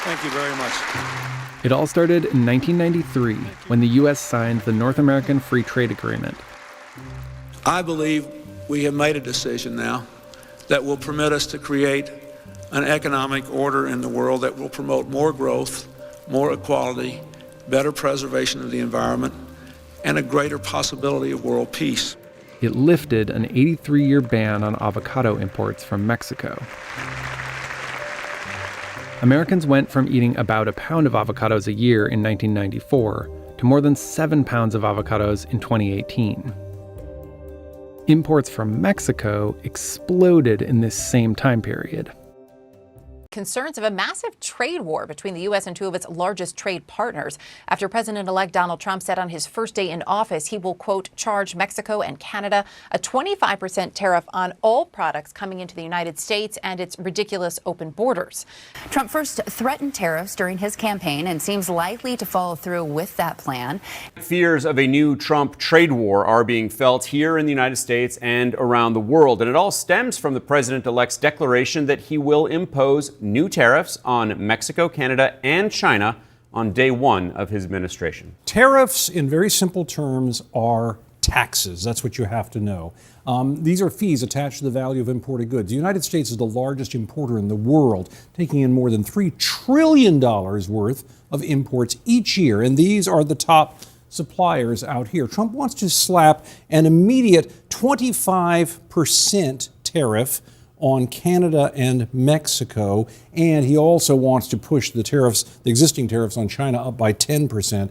Thank you very much. It all started in 1993 when the U.S. signed the North American Free Trade Agreement. I believe we have made a decision now that will permit us to create an economic order in the world that will promote more growth, more equality, better preservation of the environment, and a greater possibility of world peace. It lifted an 83-year ban on avocado imports from Mexico. Americans went from eating about a pound of avocados a year in 1994 to more than 7 pounds of avocados in 2018. Imports from Mexico exploded in this same time period. Concerns of a massive trade war between the U.S. and two of its largest trade partners after President-elect Donald Trump said on his first day in office he will, quote, charge Mexico and Canada a 25% tariff on all products coming into the United States and its ridiculous open borders. Trump first threatened tariffs during his campaign and seems likely to follow through with that plan. Fears of a new Trump trade war are being felt here in the United States and around the world, and it all stems from the president-elect's declaration that he will impose new tariffs on Mexico, Canada, and China on day one of his administration. Tariffs, in very simple terms, are taxes. That's what you have to know. These are fees attached to the value of imported goods. The United States is the largest importer in the world, taking in more than $3 trillion worth of imports each year, and these are the top suppliers out here. Trump wants to slap an immediate 25% tariff on Canada and Mexico, and he also wants to push the existing tariffs on China up by 10%.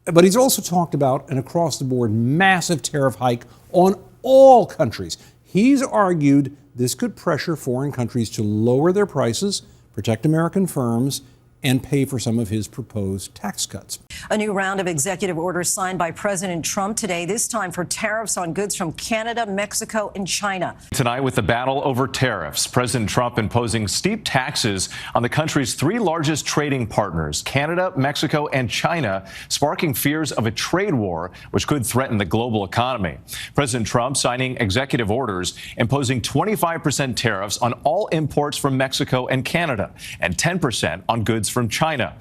But he's also talked about an across-the-board massive tariff hike on all countries. He's argued this could pressure foreign countries to lower their prices, protect American firms, and pay for some of his proposed tax cuts. A new round of executive orders signed by President Trump today, this time for tariffs on goods from Canada, Mexico, and China. Tonight, with the battle over tariffs, President Trump imposing steep taxes on the country's three largest trading partners, Canada, Mexico, and China, sparking fears of a trade war, which could threaten the global economy. President Trump signing executive orders imposing 25% tariffs on all imports from Mexico and Canada, and 10% on goods from China.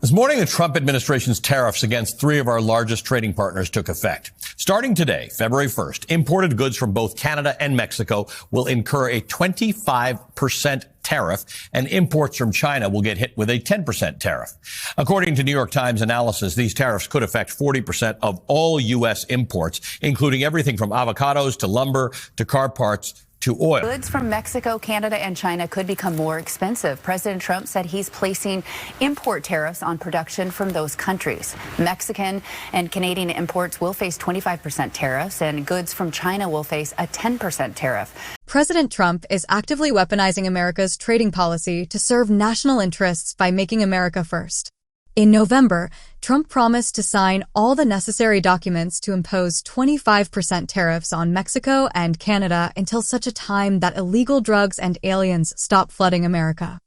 This morning, the Trump administration's tariffs against three of our largest trading partners took effect. Starting today, February 1st, imported goods from both Canada and Mexico will incur a 25% tariff, and imports from China will get hit with a 10% tariff. According to New York Times analysis, these tariffs could affect 40% of all U.S. imports, including everything from avocados to lumber to car parts to oil. Goods from Mexico, Canada, and China could become more expensive. President Trump said he's placing import tariffs on production from those countries. Mexican and Canadian imports will face 25% tariffs, and goods from China will face a 10% tariff. President Trump is actively weaponizing America's trading policy to serve national interests by making America first. In November, Trump promised to sign all the necessary documents to impose 25% tariffs on Mexico and Canada until such a time that illegal drugs and aliens stop flooding America.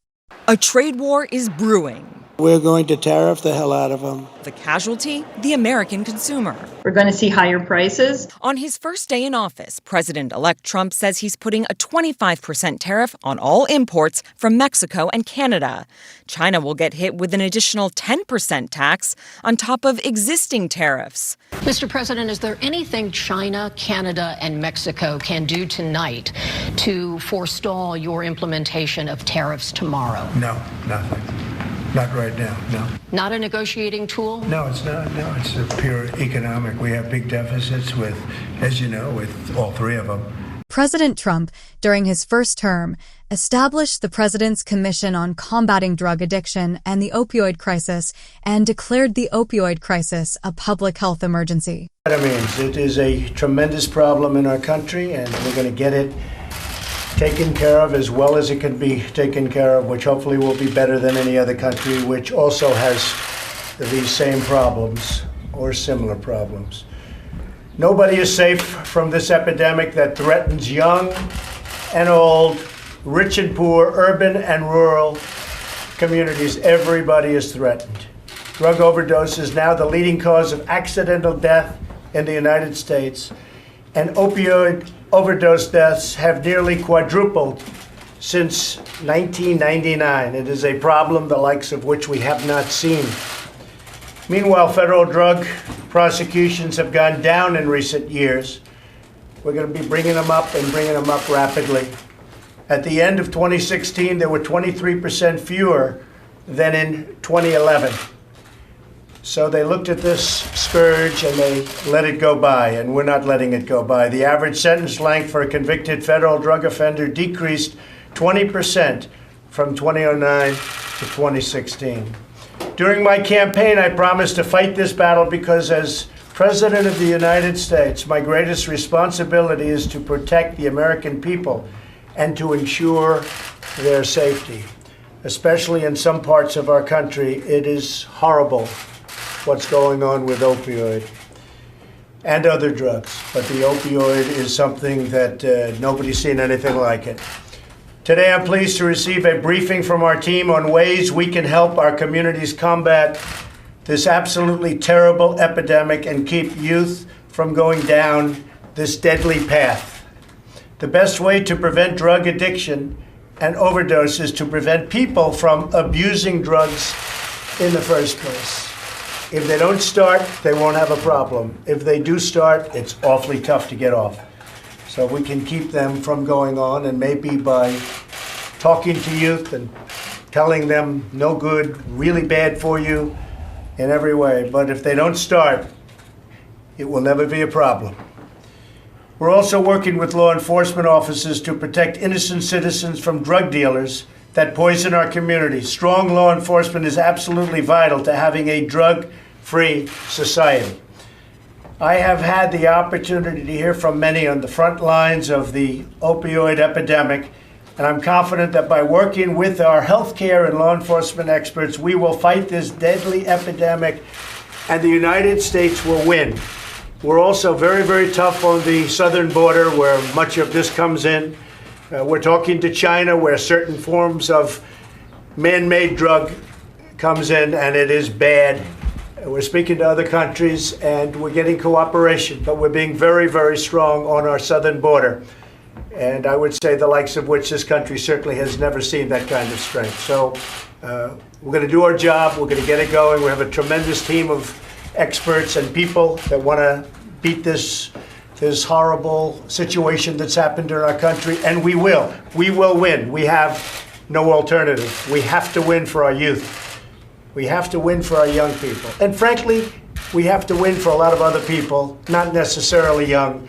A trade war is brewing. We're going to tariff the hell out of them. The casualty, the American consumer. We're going to see higher prices. On his first day in office, President-elect Trump says he's putting a 25% tariff on all imports from Mexico and Canada. China will get hit with an additional 10% tax on top of existing tariffs. Mr. President, is there anything China, Canada, and Mexico can do tonight to forestall your implementation of tariffs tomorrow? No, nothing. Not right now, no. Not a negotiating tool? No, it's not. No, it's a pure economic. We have big deficits with, as you know, with all three of them. President Trump, during his first term, established the President's Commission on Combating Drug Addiction and the Opioid Crisis and declared the opioid crisis a public health emergency. That means it is a tremendous problem in our country, and we're going to get it taken care of as well as it can be taken care of, which hopefully will be better than any other country which also has these same problems or similar problems. Nobody is safe from this epidemic that threatens young and old, rich and poor, urban and rural communities. Everybody is threatened. Drug overdose is now the leading cause of accidental death in the United States, and opioid overdose deaths have nearly quadrupled since 1999. It is a problem the likes of which we have not seen. Meanwhile, federal drug prosecutions have gone down in recent years. We're going to be bringing them up and bringing them up rapidly. At the end of 2016, there were 23% fewer than in 2011. So they looked at this scourge and they let it go by, and we're not letting it go by. The average sentence length for a convicted federal drug offender decreased 20% from 2009 to 2016. During my campaign, I promised to fight this battle because as President of the United States, my greatest responsibility is to protect the American people and to ensure their safety. Especially in some parts of our country, it is horrible what's going on with opioid and other drugs. But the opioid is something that nobody's seen anything like it. Today, I'm pleased to receive a briefing from our team on ways we can help our communities combat this absolutely terrible epidemic and keep youth from going down this deadly path. The best way to prevent drug addiction and overdose is to prevent people from abusing drugs in the first place. If they don't start, they won't have a problem. If they do start, it's awfully tough to get off. So we can keep them from going on, and maybe by talking to youth and telling them no good, really bad for you in every way. But if they don't start, it will never be a problem. We're also working with law enforcement officers to protect innocent citizens from drug dealers that poison our community. Strong law enforcement is absolutely vital to having a drug-free society. I have had the opportunity to hear from many on the front lines of the opioid epidemic, and I'm confident that by working with our healthcare and law enforcement experts, we will fight this deadly epidemic, and the United States will win. We're also very, very tough on the southern border where much of this comes in. We're talking to China where certain forms of man-made drug comes in, and it is bad. We're speaking to other countries, and we're getting cooperation, but we're being very, very strong on our southern border. And I would say the likes of which this country certainly has never seen that kind of strength. So we're going to do our job. We're going to get it going. We have a tremendous team of experts and people that want to beat this horrible situation that's happened in our country, and we will. We will win. We have no alternative. We have to win for our youth. We have to win for our young people. And frankly, we have to win for a lot of other people, not necessarily young,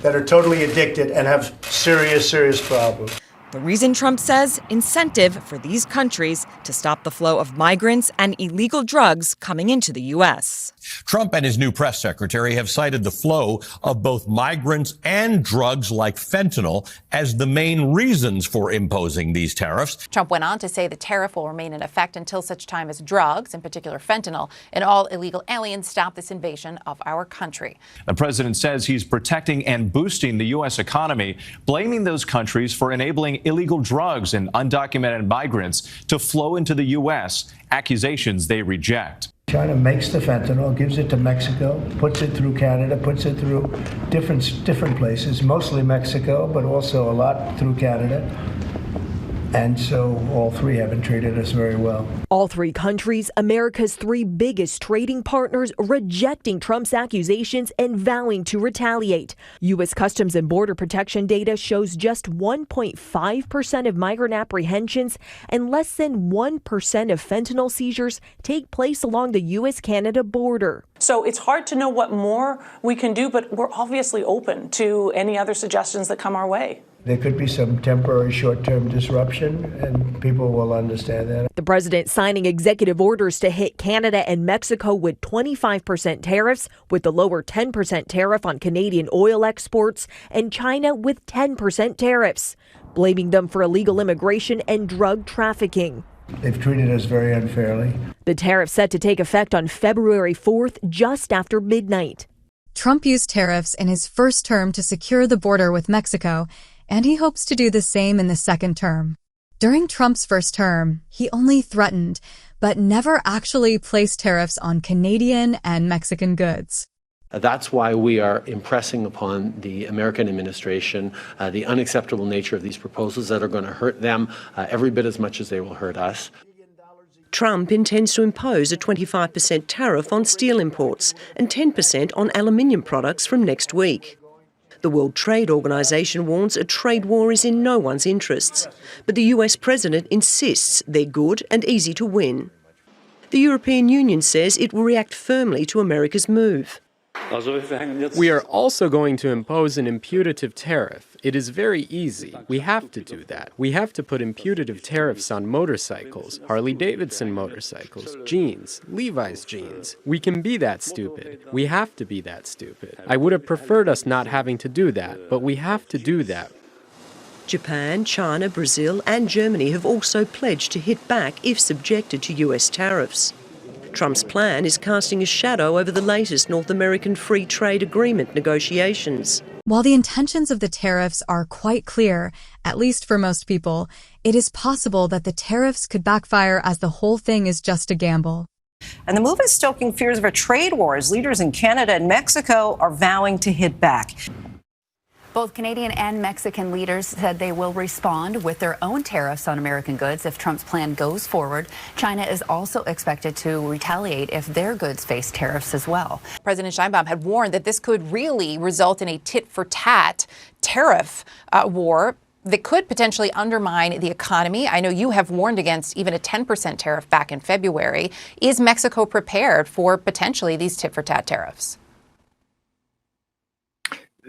that are totally addicted and have serious, serious problems. The reason, Trump says, incentive for these countries to stop the flow of migrants and illegal drugs coming into the U.S. Trump and his new press secretary have cited the flow of both migrants and drugs like fentanyl as the main reasons for imposing these tariffs. Trump went on to say the tariff will remain in effect until such time as drugs, in particular fentanyl, and all illegal aliens stop this invasion of our country. The president says he's protecting and boosting the U.S. economy, blaming those countries for enabling illegal drugs and undocumented migrants to flow into the U.S., accusations they reject. China makes the fentanyl, gives it to Mexico, puts it through Canada, puts it through different places, mostly Mexico, but also a lot through Canada. And so all three haven't treated us very well. All three countries, America's three biggest trading partners, rejecting Trump's accusations and vowing to retaliate. U.S. Customs and Border Protection data shows just 1.5% of migrant apprehensions and less than 1% of fentanyl seizures take place along the U.S.-Canada border. So it's hard to know what more we can do, but we're obviously open to any other suggestions that come our way. There could be some temporary short-term disruption, and people will understand that. The president signing executive orders to hit Canada and Mexico with 25% tariffs, with the lower 10% tariff on Canadian oil exports, and China with 10% tariffs, blaming them for illegal immigration and drug trafficking. They've treated us very unfairly. The tariff set to take effect on February 4th, just after midnight. Trump used tariffs in his first term to secure the border with Mexico, and he hopes to do the same in the second term. During Trump's first term, he only threatened, but never actually placed tariffs on Canadian and Mexican goods. That's why we are impressing upon the American administration the unacceptable nature of these proposals that are going to hurt them every bit as much as they will hurt us. Trump intends to impose a 25% tariff on steel imports and 10% on aluminium products from next week. The World Trade Organization warns a trade war is in no one's interests, but the US president insists they're good and easy to win. The European Union says it will react firmly to America's move. We are also going to impose an imputative tariff. It is very easy. We have to do that. We have to put imputative tariffs on motorcycles, Harley-Davidson motorcycles, jeans, Levi's jeans. We can be that stupid. We have to be that stupid. I would have preferred us not having to do that, but we have to do that. Japan, China, Brazil and Germany have also pledged to hit back if subjected to US tariffs. Trump's plan is casting a shadow over the latest North American Free Trade Agreement negotiations. While the intentions of the tariffs are quite clear, at least for most people, it is possible that the tariffs could backfire as the whole thing is just a gamble. And the move is stoking fears of a trade war as leaders in Canada and Mexico are vowing to hit back. Both Canadian and Mexican leaders said they will respond with their own tariffs on American goods if Trump's plan goes forward. China is also expected to retaliate if their goods face tariffs as well. President Sheinbaum had warned that this could really result in a tit-for-tat tariff war that could potentially undermine the economy. I know you have warned against even a 10% tariff back in February. Is Mexico prepared for potentially these tit-for-tat tariffs?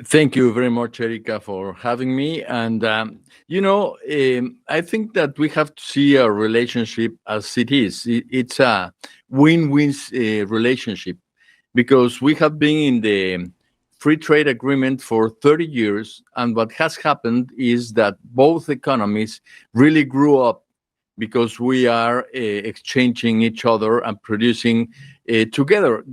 Thank you very much, Erika, for having me. And, I think that we have to see our relationship as it is. It's a win-win relationship because we have been in the free trade agreement for 30 years. And what has happened is that both economies really grew up because we are exchanging each other and producing together.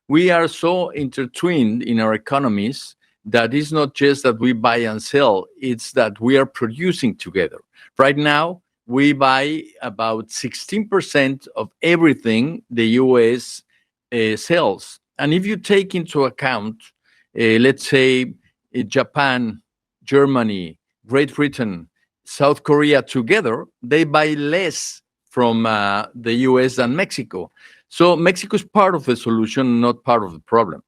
We are so intertwined in our economies that it's not just that we buy and sell, it's that we are producing together. Right now, we buy about 16% of everything the U.S. Sells. And if you take into account, let's say, Japan, Germany, Great Britain, South Korea together, they buy less from the U.S. than Mexico. So Mexico is part of the solution, not part of the problem.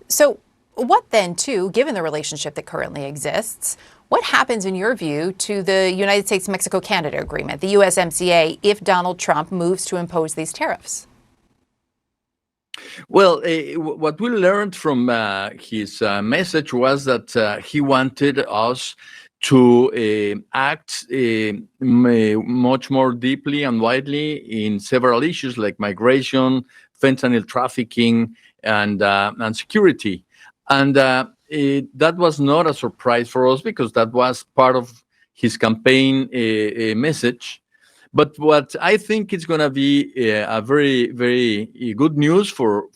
So what then, too, given the relationship that currently exists, what happens in your view to the United States-Mexico-Canada agreement, the USMCA, if Donald Trump moves to impose these tariffs? Well, what we learned from his message was that he wanted us to act much more deeply and widely in several issues like migration, fentanyl trafficking, and security. And that was not a surprise for us because that was part of his campaign message. But what I think is going to be a very, very good news for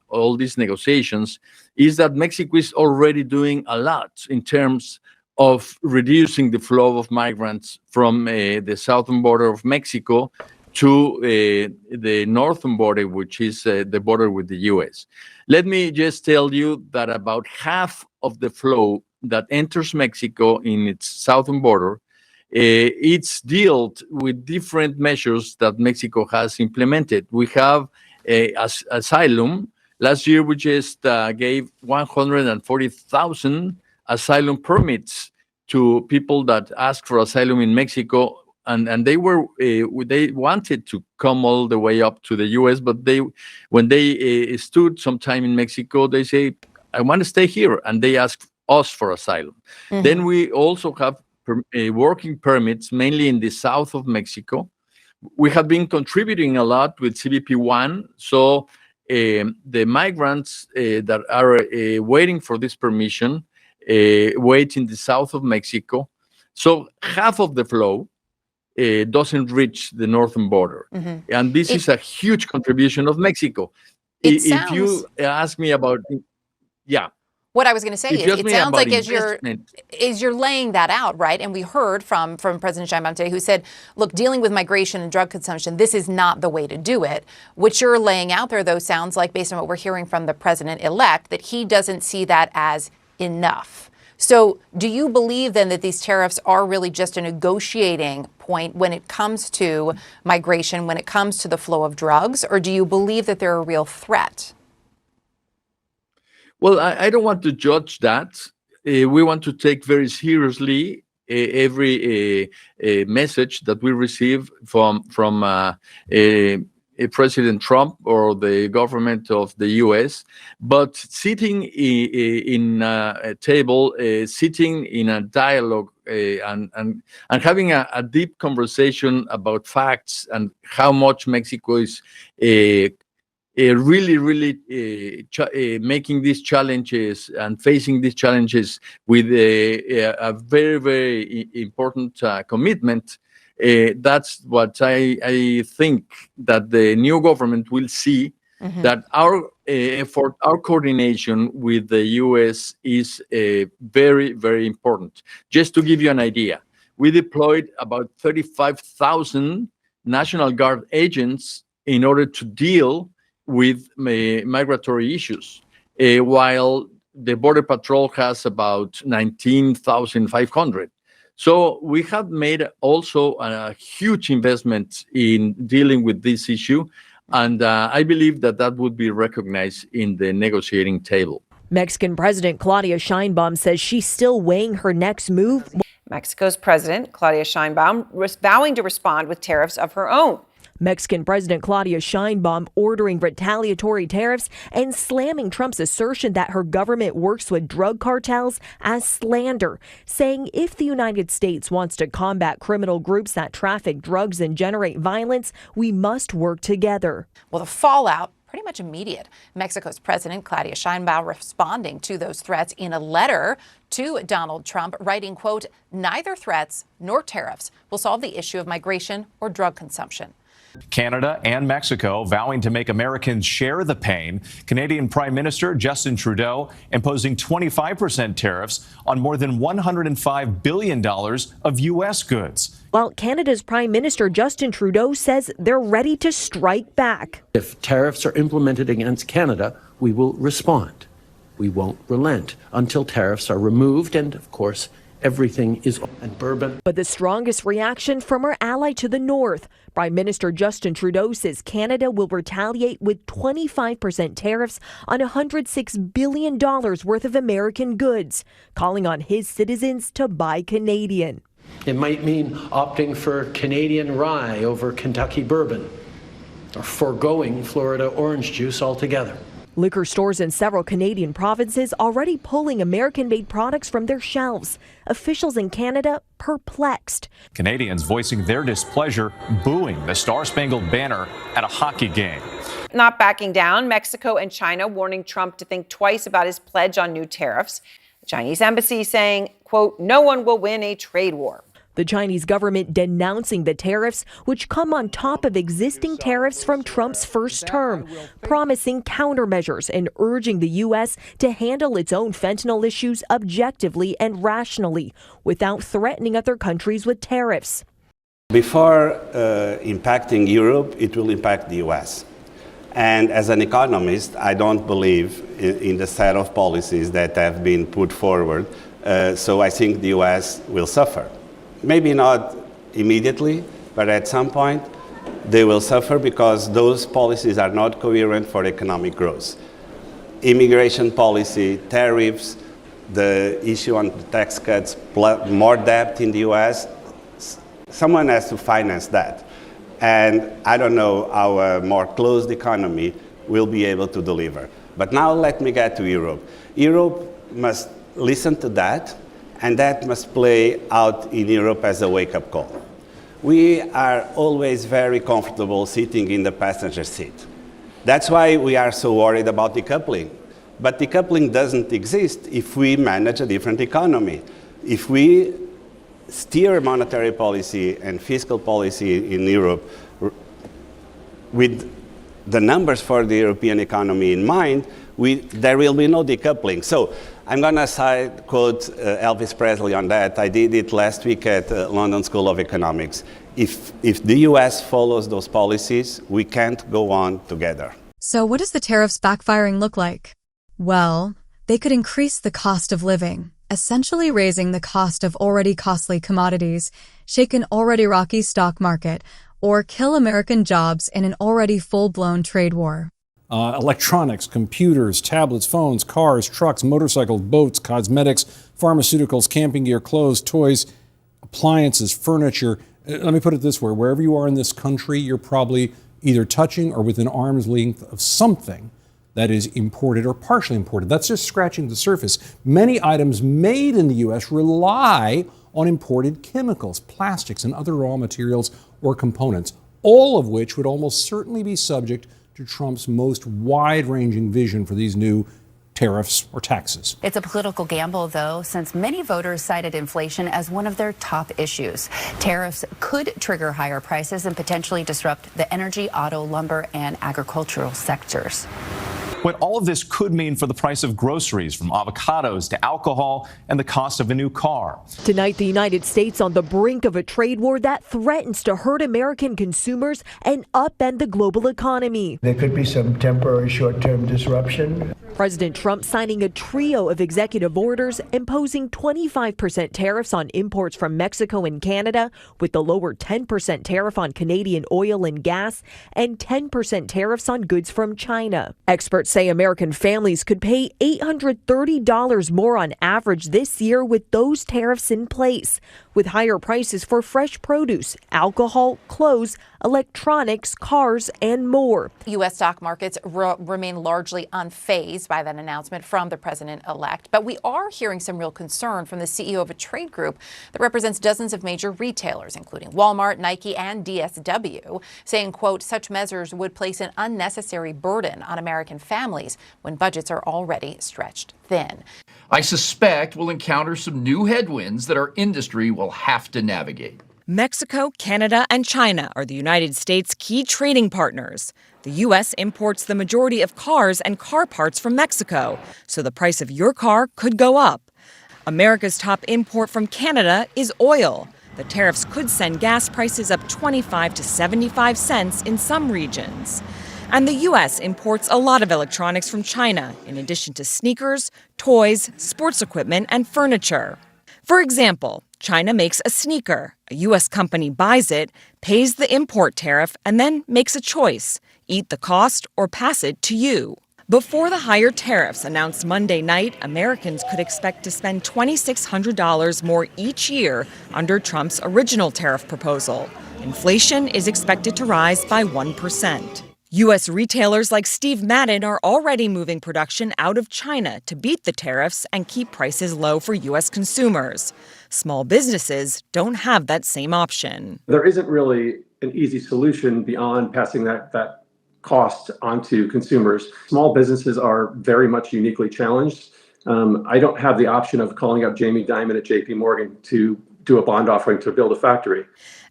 all these negotiations is that Mexico is already doing a lot in terms of reducing the flow of migrants from the southern border of Mexico to the northern border, which is the border with the U.S. Let me just tell you that about half of the flow that enters Mexico in its southern border, it's dealt with different measures that Mexico has implemented. We have asylum. Last year, we just gave 140,000 asylum permits to people that asked for asylum in Mexico. And they wanted to come all the way up to the U.S., but when they stood some time in Mexico, they say, I want to stay here, and they asked us for asylum. Mm-hmm. Then we also have working permits, mainly in the south of Mexico. We have been contributing a lot with CBP-1, so the migrants that are waiting for this permission wait in the south of Mexico. So half of the flow doesn't reach the northern border. Mm-hmm. And this is a huge contribution of Mexico. If you ask me about, yeah. What I was going to say is, it sounds like as you're laying that out, right? And we heard from President Sheinbaum today, who said, look, dealing with migration and drug consumption, this is not the way to do it. What you're laying out there, though, sounds like, based on what we're hearing from the president-elect, that he doesn't see that as enough. So do you believe then that these tariffs are really just a negotiating point when it comes to migration, when it comes to the flow of drugs, or do you believe that they're a real threat? Well, I don't want to judge that. We want to take very seriously every message that we receive from President Trump or the government of the U.S. But sitting in a table, sitting in a dialogue, and having a deep conversation about facts and how much Mexico is really making these challenges and facing these challenges with a very, very important commitment. That's what I think that the new government will see, that our effort, our coordination with the U.S. is very, very important. Just to give you an idea, we deployed about 35,000 National Guard agents in order to deal with migratory issues, while the Border Patrol has about 19,500. So we have made also a huge investment in dealing with this issue, and I believe that would be recognized in the negotiating table. Mexican President Claudia Sheinbaum says she's still weighing her next move. Mexico's President Claudia Sheinbaum was vowing to respond with tariffs of her own. Mexican President Claudia Sheinbaum ordering retaliatory tariffs and slamming Trump's assertion that her government works with drug cartels as slander, saying if the United States wants to combat criminal groups that traffic drugs and generate violence, we must work together. Well, the fallout pretty much immediate. Mexico's President Claudia Sheinbaum responding to those threats in a letter to Donald Trump, writing, quote, "Neither threats nor tariffs will solve the issue of migration or drug consumption." Canada and Mexico vowing to make Americans share the pain. Canadian Prime Minister Justin Trudeau imposing 25% tariffs on more than $105 billion of U.S. goods. While Canada's Prime Minister Justin Trudeau says they're ready to strike back. If tariffs are implemented against Canada, we will respond. We won't relent until tariffs are removed, and of course, everything is and bourbon. But the strongest reaction from our ally to the north. Prime Minister Justin Trudeau says Canada will retaliate with 25% tariffs on $106 billion worth of American goods, calling on his citizens to buy Canadian. It might mean opting for Canadian rye over Kentucky bourbon, or foregoing Florida orange juice altogether. Liquor stores in several Canadian provinces already pulling American-made products from their shelves. Officials in Canada perplexed. Canadians voicing their displeasure, booing the Star-Spangled Banner at a hockey game. Not backing down, Mexico and China warning Trump to think twice about his pledge on new tariffs. The Chinese embassy saying, quote, "No one will win a trade war." The Chinese government denouncing the tariffs, which come on top of existing tariffs from Trump's first term, promising countermeasures and urging the U.S. to handle its own fentanyl issues objectively and rationally, without threatening other countries with tariffs. Before impacting Europe, it will impact the U.S. And as an economist, I don't believe in the set of policies that have been put forward. So I think the U.S. will suffer. Maybe not immediately, but at some point they will suffer because those policies are not coherent for economic growth. Immigration policy, tariffs, the issue on tax cuts, more debt in the US, someone has to finance that. And I don't know how a more closed economy will be able to deliver. But now let me get to Europe. Europe must listen to that, and that must play out in Europe as a wake-up call. We are always very comfortable sitting in the passenger seat. That's why we are so worried about decoupling. But decoupling doesn't exist if we manage a different economy. If we steer monetary policy and fiscal policy in Europe with the numbers for the European economy in mind, there will be no decoupling. So I'm going to quote Elvis Presley on that. I did it last week at London School of Economics. If the U.S. follows those policies, we can't go on together. So what does the tariffs backfiring look like? Well, they could increase the cost of living, essentially raising the cost of already costly commodities, shake an already rocky stock market, or kill American jobs in an already full-blown trade war. Electronics, computers, tablets, phones, cars, trucks, motorcycles, boats, cosmetics, pharmaceuticals, camping gear, clothes, toys, appliances, furniture. Let me put it this way. Wherever you are in this country, you're probably either touching or within arm's length of something that is imported or partially imported. That's just scratching the surface. Many items made in the U.S. rely on imported chemicals, plastics, and other raw materials or components, all of which would almost certainly be subject to Trump's most wide-ranging vision for these new tariffs or taxes. It's a political gamble, though, since many voters cited inflation as one of their top issues. Tariffs could trigger higher prices and potentially disrupt the energy, auto, lumber, and agricultural sectors. What all of this could mean for the price of groceries, from avocados to alcohol and the cost of a new car. Tonight, the United States on the brink of a trade war that threatens to hurt American consumers and upend the global economy. There could be some temporary short-term disruption. President Trump signing a trio of executive orders imposing 25% tariffs on imports from Mexico and Canada, with the lower 10% tariff on Canadian oil and gas and 10% tariffs on goods from China. Experts say American families could pay $830 more on average this year with those tariffs in place, with higher prices for fresh produce, alcohol, clothes, electronics, cars, and more. U.S. stock markets remain largely unfazed by that announcement from the president-elect. But we are hearing some real concern from the CEO of a trade group that represents dozens of major retailers, including Walmart, Nike, and DSW, saying, quote, such measures would place an unnecessary burden on American families when budgets are already stretched thin. I suspect we'll encounter some new headwinds that our industry will have to navigate. Mexico, Canada, and China are the United States' key trading partners. The U.S. imports the majority of cars and car parts from Mexico, so the price of your car could go up. America's top import from Canada is oil. The tariffs could send gas prices up 25 to 75 cents in some regions. And the U.S. imports a lot of electronics from China, in addition to sneakers, toys, sports equipment, and furniture. For example, China makes a sneaker. A U.S. company buys it, pays the import tariff, and then makes a choice: eat the cost or pass it to you. Before the higher tariffs announced Monday night, Americans could expect to spend $2,600 more each year under Trump's original tariff proposal. Inflation is expected to rise by 1%. U.S. retailers like Steve Madden are already moving production out of China to beat the tariffs and keep prices low for U.S. consumers. Small businesses don't have that same option. There isn't really an easy solution beyond passing that cost onto consumers. Small businesses are very much uniquely challenged. I don't have the option of calling up Jamie Dimon at JP Morgan to do a bond offering to build a factory.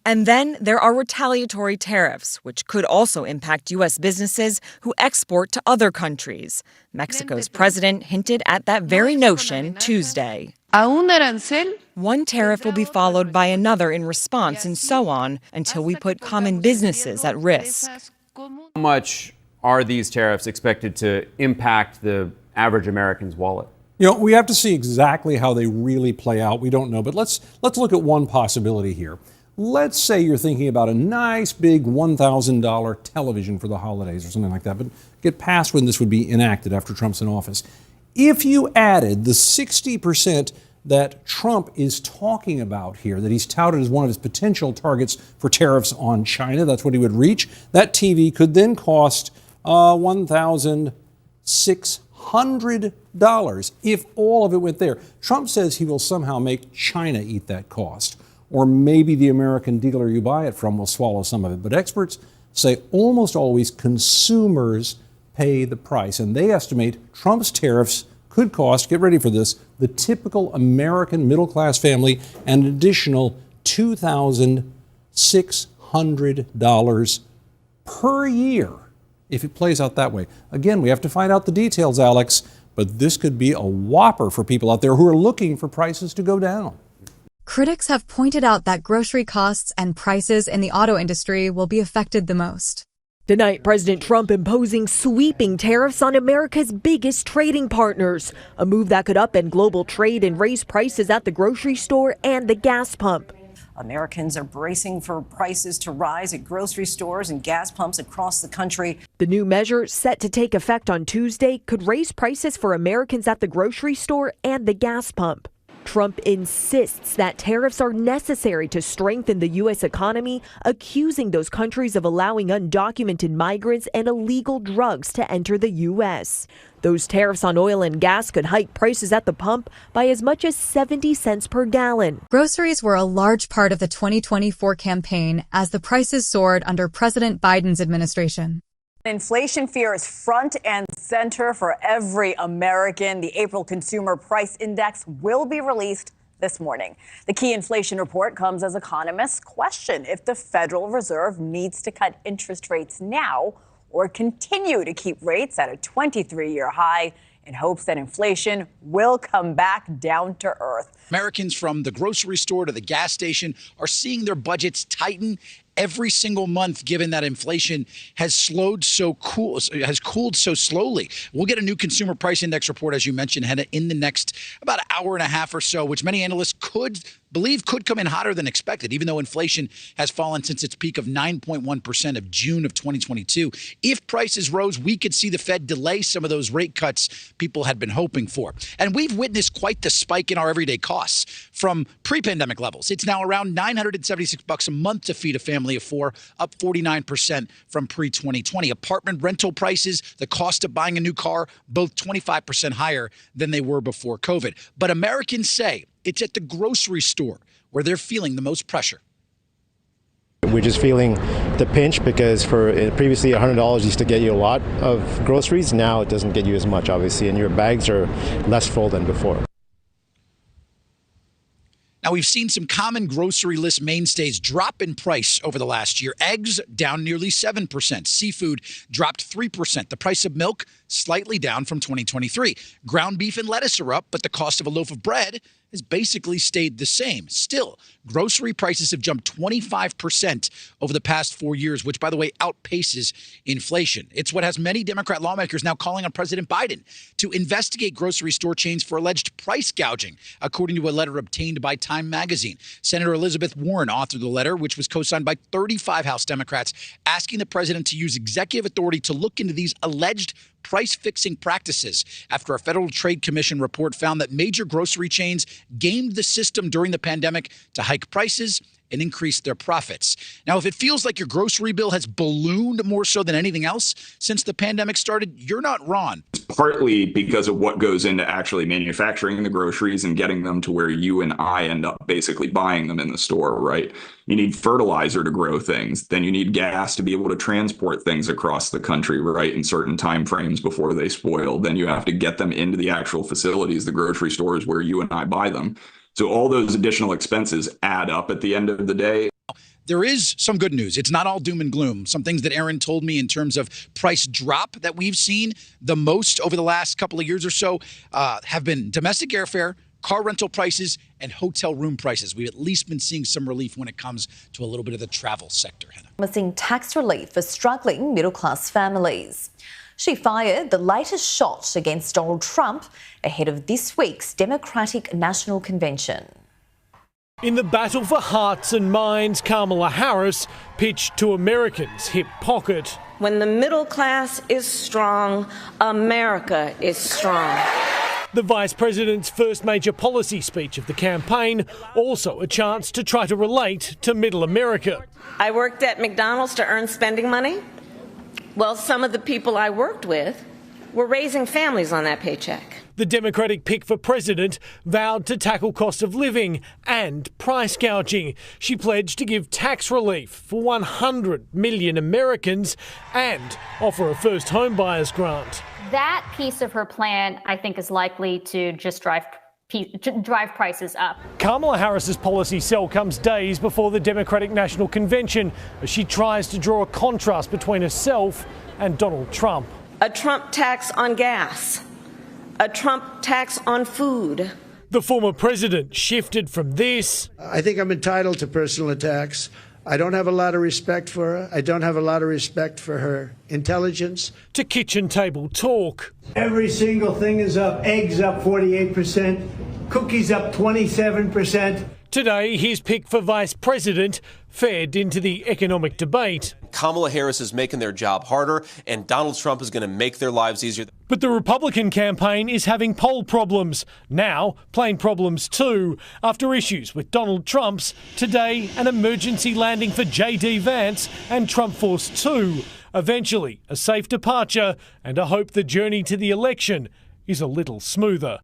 And then there are retaliatory tariffs, which could also impact U.S. businesses who export to other countries. Mexico's president hinted at that very notion Tuesday. One tariff will be followed by another in response, and so on, until we put common businesses at risk. How much are these tariffs expected to impact the average American's wallet? You know, we have to see exactly how they really play out. We don't know, but let's look at one possibility here. Let's say you're thinking about a nice big $1,000 television for the holidays or something like that, but get past when this would be enacted after Trump's in office. If you added the 60% that Trump is talking about here, that he's touted as one of his potential targets for tariffs on China, that's what he would reach, that TV could then cost $1,600 if all of it went there. Trump says he will somehow make China eat that cost. Or maybe the American dealer you buy it from will swallow some of it. But experts say almost always consumers pay the price. And they estimate Trump's tariffs could cost, get ready for this, the typical American middle-class family an additional $2,600 per year. if it plays out that way. Again, we have to find out the details, Alex, but this could be a whopper for people out there who are looking for prices to go down. Critics have pointed out that grocery costs and prices in the auto industry will be affected the most. Tonight, President Trump imposing sweeping tariffs on America's biggest trading partners, a move that could upend global trade and raise prices at the grocery store and the gas pump. Americans are bracing for prices to rise at grocery stores and gas pumps across the country. The new measure, set to take effect on Tuesday, could raise prices for Americans at the grocery store and the gas pump. Trump insists that tariffs are necessary to strengthen the U.S. economy, accusing those countries of allowing undocumented migrants and illegal drugs to enter the U.S. Those tariffs on oil and gas could hike prices at the pump by as much as 70 cents per gallon. Groceries were a large part of the 2024 campaign as the prices soared under President Biden's administration. Inflation fear is front and center for every American. The April Consumer Price Index will be released this morning. The key inflation report comes as economists question if the Federal Reserve needs to cut interest rates now or continue to keep rates at a 23-year high in hopes that inflation will come back down to earth. Americans from the grocery store to the gas station are seeing their budgets tighten every single month, given that inflation has cooled so slowly. We'll get a new consumer price index report, as you mentioned, Hannah, in the next about an hour and a half or so, which many analysts believe could come in hotter than expected, even though inflation has fallen since its peak of 9.1% of June of 2022. If prices rose, we could see the Fed delay some of those rate cuts people had been hoping for. And we've witnessed quite the spike in our everyday costs from pre-pandemic levels. It's now around $976 a month to feed a family of four, up 49% from pre-2020. Apartment rental prices, the cost of buying a new car, both 25% higher than they were before COVID. But Americans say it's at the grocery store where they're feeling the most pressure. We're just feeling the pinch because for previously $100 used to get you a lot of groceries. Now it doesn't get you as much, obviously, and your bags are less full than before. Now, we've seen some common grocery list mainstays drop in price over the last year. Eggs down nearly 7%. Seafood dropped 3%. The price of milk slightly down from 2023. Ground beef and lettuce are up, but the cost of a loaf of bread has basically stayed the same. Still, grocery prices have jumped 25% over the past 4 years, which, by the way, outpaces inflation. It's what has many Democrat lawmakers now calling on President Biden to investigate grocery store chains for alleged price gouging, according to a letter obtained by Time magazine. Senator Elizabeth Warren authored the letter, which was co-signed by 35 House Democrats, asking the president to use executive authority to look into these alleged price-fixing practices after a Federal Trade Commission report found that major grocery chains gamed the system during the pandemic to hike prices and increase their profits. Now, if it feels like your grocery bill has ballooned more so than anything else since the pandemic started, you're not wrong. Partly because of what goes into actually manufacturing the groceries and getting them to where you and I end up basically buying them in the store, right? You need fertilizer to grow things. Then you need gas to be able to transport things across the country, right, in certain time frames before they spoil. Then you have to get them into the actual facilities, the grocery stores where you and I buy them. So all those additional expenses add up at the end of the day. There is some good news. It's not all doom and gloom. Some things that Aaron told me in terms of price drop that we've seen the most over the last couple of years or so have been domestic airfare, car rental prices, and hotel room prices. We've at least been seeing some relief when it comes to a little bit of the travel sector, Hannah. Promising tax relief for struggling middle-class families. She fired the latest shot against Donald Trump ahead of this week's Democratic National Convention. In the battle for hearts and minds, Kamala Harris pitched to Americans' hip pocket. When the middle class is strong, America is strong. The Vice President's first major policy speech of the campaign, also a chance to try to relate to middle America. I worked at McDonald's to earn spending money. Well, some of the people I worked with were raising families on that paycheck. The Democratic pick for president vowed to tackle cost of living and price gouging. She pledged to give tax relief for 100 million Americans and offer a first home buyers grant. That piece of her plan, I think, is likely to just drive drive prices up. Kamala Harris's policy cell comes days before the Democratic National Convention as she tries to draw a contrast between herself and Donald Trump. A Trump tax on gas, a Trump tax on food. The former president shifted from this. I think I'm entitled to personal attacks. I don't have a lot of respect for her. I don't have a lot of respect for her intelligence. To kitchen table talk. Every single thing is up. Eggs up 48%, cookies up 27%. Today, his pick for vice president fed into the economic debate. Kamala Harris is making their job harder, and Donald Trump is going to make their lives easier. But the Republican campaign is having poll problems. Now, plane problems too, after issues with Donald Trump's today, an emergency landing for J.D. Vance and Trump Force 2. Eventually, a safe departure and a hope the journey to the election is a little smoother.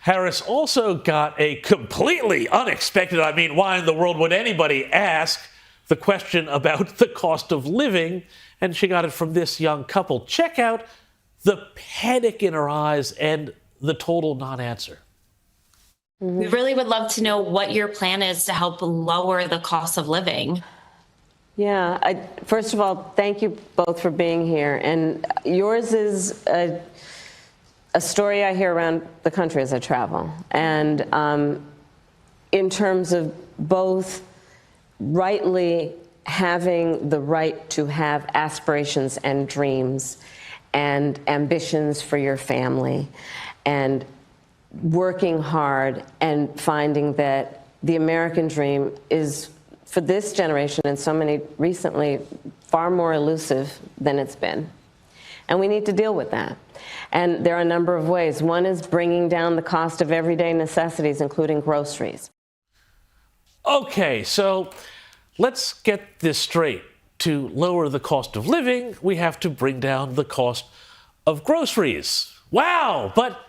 Harris also got a completely unexpected, why in the world would anybody ask the question about the cost of living? And she got it from this young couple. Check out the panic in her eyes and the total non-answer. We really would love to know what your plan is to help lower the cost of living. Yeah, first of all, thank you both for being here. And yours is a story I hear around the country as I travel. And in terms of both rightly having the right to have aspirations and dreams and ambitions for your family and working hard and finding that the American dream is, for this generation and so many recently, far more elusive than it's been. And we need to deal with that. And there are a number of ways. One is bringing down the cost of everyday necessities, including groceries. Okay, so let's get this straight. To lower the cost of living, we have to bring down the cost of groceries. Wow, but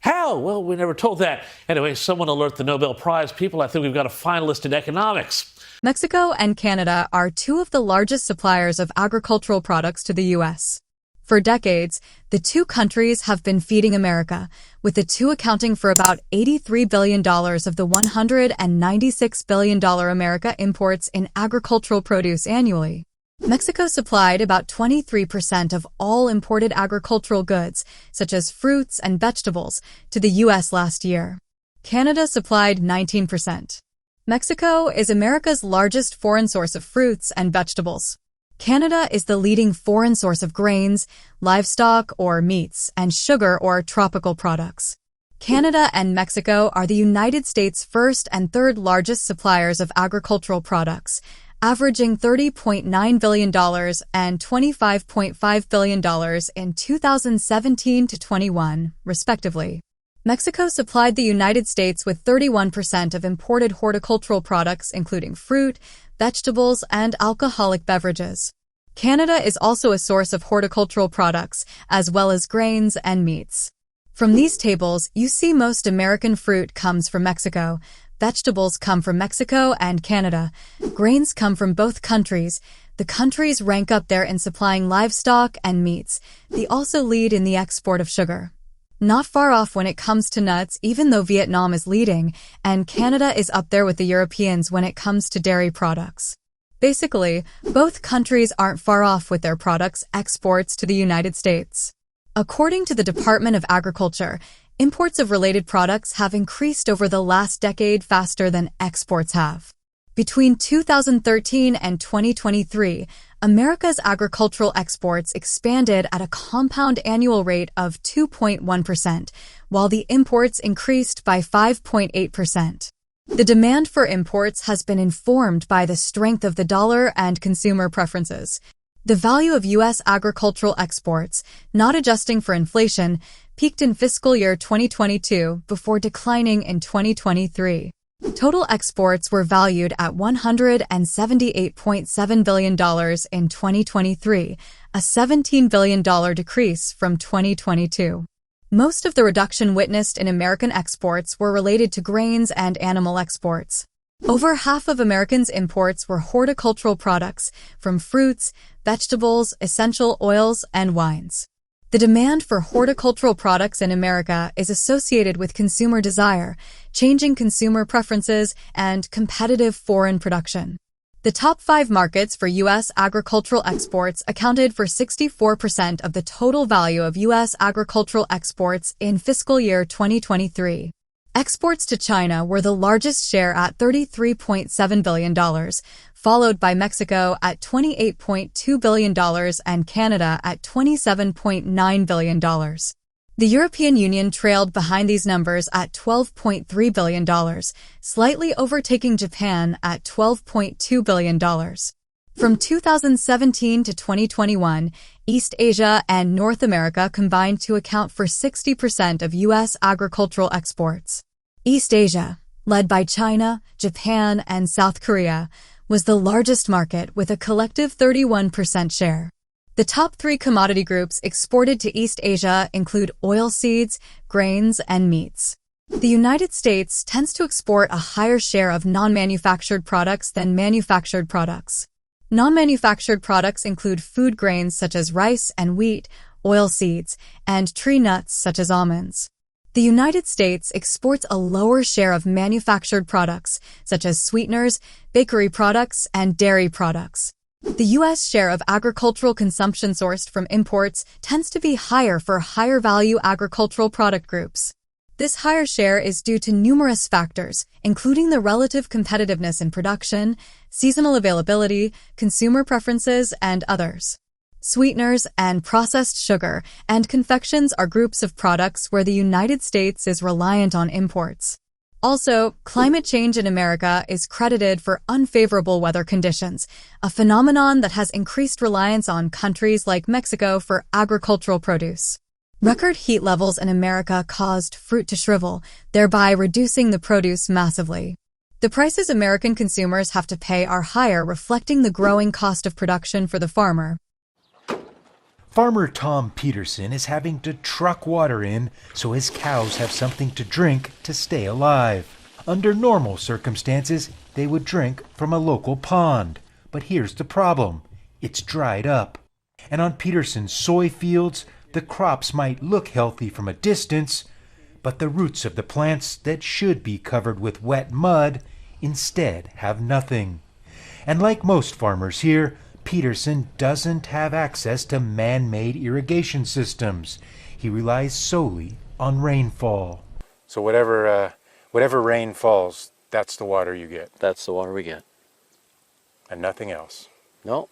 how? Well, we never told that. Anyway, someone alert the Nobel Prize people. I think we've got a finalist in economics. Mexico and Canada are two of the largest suppliers of agricultural products to the U.S. For decades, the two countries have been feeding America, with the two accounting for about $83 billion of the $196 billion America imports in agricultural produce annually. Mexico supplied about 23% of all imported agricultural goods, such as fruits and vegetables, to the U.S. last year. Canada supplied 19%. Mexico is America's largest foreign source of fruits and vegetables. Canada is the leading foreign source of grains, livestock or meats, and sugar or tropical products. Canada and Mexico are the United States' first and third largest suppliers of agricultural products, averaging $30.9 billion and $25.5 billion in 2017 to 21, respectively. Mexico supplied the United States with 31% of imported horticultural products, including fruit, vegetables, and alcoholic beverages. Canada is also a source of horticultural products, as well as grains and meats. From these tables, you see most American fruit comes from Mexico, vegetables come from Mexico and Canada, grains come from both countries. The countries rank up there in supplying livestock and meats. They also lead in the export of sugar. Not far off when it comes to nuts, even though Vietnam is leading, and Canada is up there with the Europeans when it comes to dairy products. Basically, both countries aren't far off with their products' exports to the United States. According to the Department of Agriculture, imports of related products have increased over the last decade faster than exports have. Between 2013 and 2023, America's agricultural exports expanded at a compound annual rate of 2.1%, while the imports increased by 5.8%. The demand for imports has been informed by the strength of the dollar and consumer preferences. The value of U.S. agricultural exports, not adjusting for inflation, peaked in fiscal year 2022 before declining in 2023. Total exports were valued at $178.7 billion in 2023, a $17 billion decrease from 2022. Most of the reduction witnessed in American exports were related to grains and animal exports. Over half of Americans' imports were horticultural products, from fruits, vegetables, essential oils, and wines. The demand for horticultural products in America is associated with consumer desire, changing consumer preferences, and competitive foreign production. The top 5 markets for U.S. agricultural exports accounted for 64% of the total value of U.S. agricultural exports in fiscal year 2023. Exports to China were the largest share at $33.7 billion, followed by Mexico at $28.2 billion and Canada at $27.9 billion. The European Union trailed behind these numbers at $12.3 billion, slightly overtaking Japan at $12.2 billion. From 2017 to 2021, East Asia and North America combined to account for 60% of U.S. agricultural exports. East Asia, led by China, Japan, and South Korea, was the largest market with a collective 31% share. The top 3 commodity groups exported to East Asia include oilseeds, grains, and meats. The United States tends to export a higher share of non-manufactured products than manufactured products. Non-manufactured products include food grains such as rice and wheat, oilseeds, and tree nuts such as almonds. The United States exports a lower share of manufactured products, such as sweeteners, bakery products, and dairy products. The U.S. share of agricultural consumption sourced from imports tends to be higher for higher-value agricultural product groups. This higher share is due to numerous factors, including the relative competitiveness in production, seasonal availability, consumer preferences, and others. Sweeteners and processed sugar and confections are groups of products where the United States is reliant on imports. Also, climate change in America is credited for unfavorable weather conditions, a phenomenon that has increased reliance on countries like Mexico for agricultural produce. Record heat levels in America caused fruit to shrivel, thereby reducing the produce massively. The prices American consumers have to pay are higher, reflecting the growing cost of production for the farmer. Farmer Tom Peterson is having to truck water in so his cows have something to drink to stay alive. Under normal circumstances, they would drink from a local pond. But here's the problem. It's dried up. And on Peterson's soy fields, the crops might look healthy from a distance, but the roots of the plants that should be covered with wet mud instead have nothing. And like most farmers here, Peterson doesn't have access to man-made irrigation systems. He relies solely on rainfall. So whatever rain falls, that's the water you get. That's the water we get. And nothing else. No.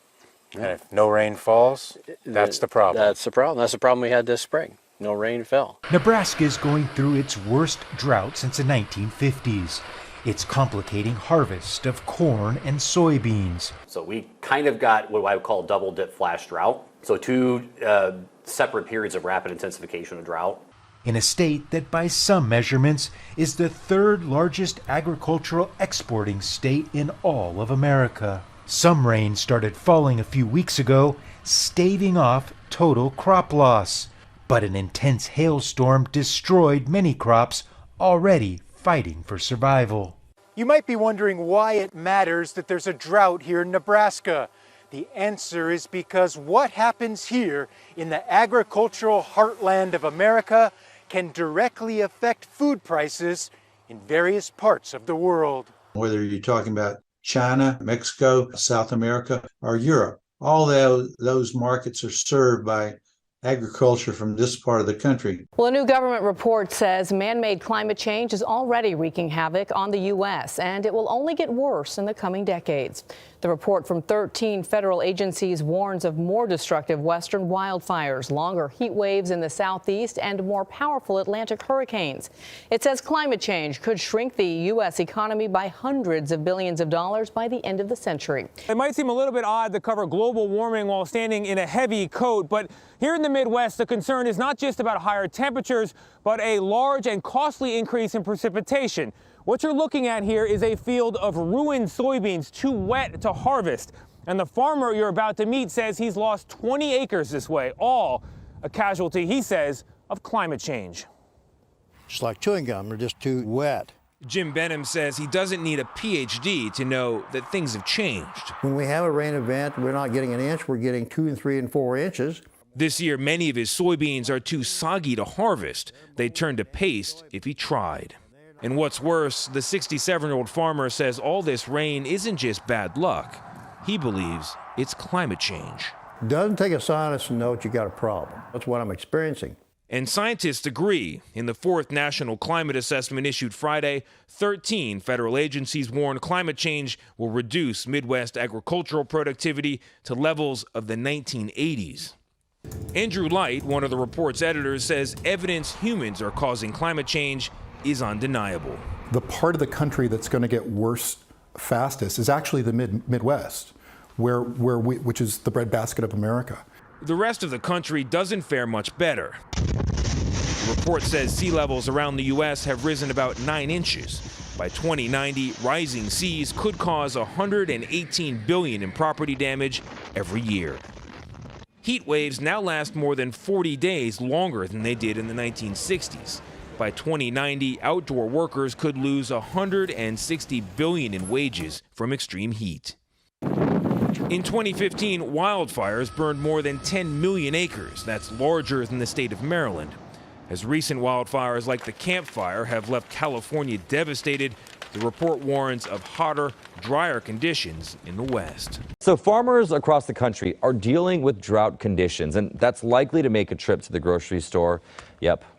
And if no rain falls, that's the problem. That's the problem. That's the problem we had this spring. No rain fell. Nebraska is going through its worst drought since the 1950s. It's complicating harvest of corn and soybeans. So we kind of got what I would call double dip flash drought. So 2 separate periods of rapid intensification of drought. In a state that by some measurements is the 3rd largest agricultural exporting state in all of America. Some rain started falling a few weeks ago, staving off total crop loss. But an intense hailstorm destroyed many crops already fighting for survival. You might be wondering why it matters that there's a drought here in Nebraska. The answer is because what happens here in the agricultural heartland of America can directly affect food prices in various parts of the world. Whether you're talking about China, Mexico, South America, or Europe, all those markets are served by agriculture from this part of the country. Well, a new government report says man-made climate change is already wreaking havoc on the U.S., and it will only get worse in the coming decades. The report from 13 federal agencies warns of more destructive western wildfires, longer heat waves in the southeast, and more powerful Atlantic hurricanes. It says climate change could shrink the U.S. economy by hundreds of billions of dollars by the end of the century. It might seem a little bit odd to cover global warming while standing in a heavy coat, but here in the Midwest, the concern is not just about higher temperatures, but a large and costly increase in precipitation. What you're looking at here is a field of ruined soybeans, too wet to harvest. And the farmer you're about to meet says he's lost 20 acres this way, all a casualty, he says, of climate change. It's like chewing gum, they're just too wet. Jim Benham says he doesn't need a PhD to know that things have changed. When we have a rain event, we're not getting an inch, we're getting 2 and 3 and 4 inches. This year, many of his soybeans are too soggy to harvest. They'd turn to paste if he tried. And what's worse, the 67-year-old farmer says all this rain isn't just bad luck. He believes it's climate change. Doesn't take a scientist to know that you got a problem. That's what I'm experiencing. And scientists agree. In the fourth National Climate Assessment issued Friday, 13 federal agencies warn climate change will reduce Midwest agricultural productivity to levels of the 1980s. Andrew Light, one of the report's editors, says evidence humans are causing climate change is undeniable. The part of the country that's going to get worse fastest is actually the Midwest, which is the breadbasket of America. The rest of the country doesn't fare much better. The report says sea levels around the U.S. have risen about 9 inches. By 2090, rising seas could cause $118 billion in property damage every year. Heat waves now last more than 40 days longer than they did in the 1960s. By 2090, outdoor workers could lose $160 billion in wages from extreme heat. In 2015, wildfires burned more than 10 million acres. That's larger than the state of Maryland. As recent wildfires like the Camp Fire have left California devastated, the report warns of hotter, drier conditions in the West. So farmers across the country are dealing with drought conditions, and that's likely to make a trip to the grocery store,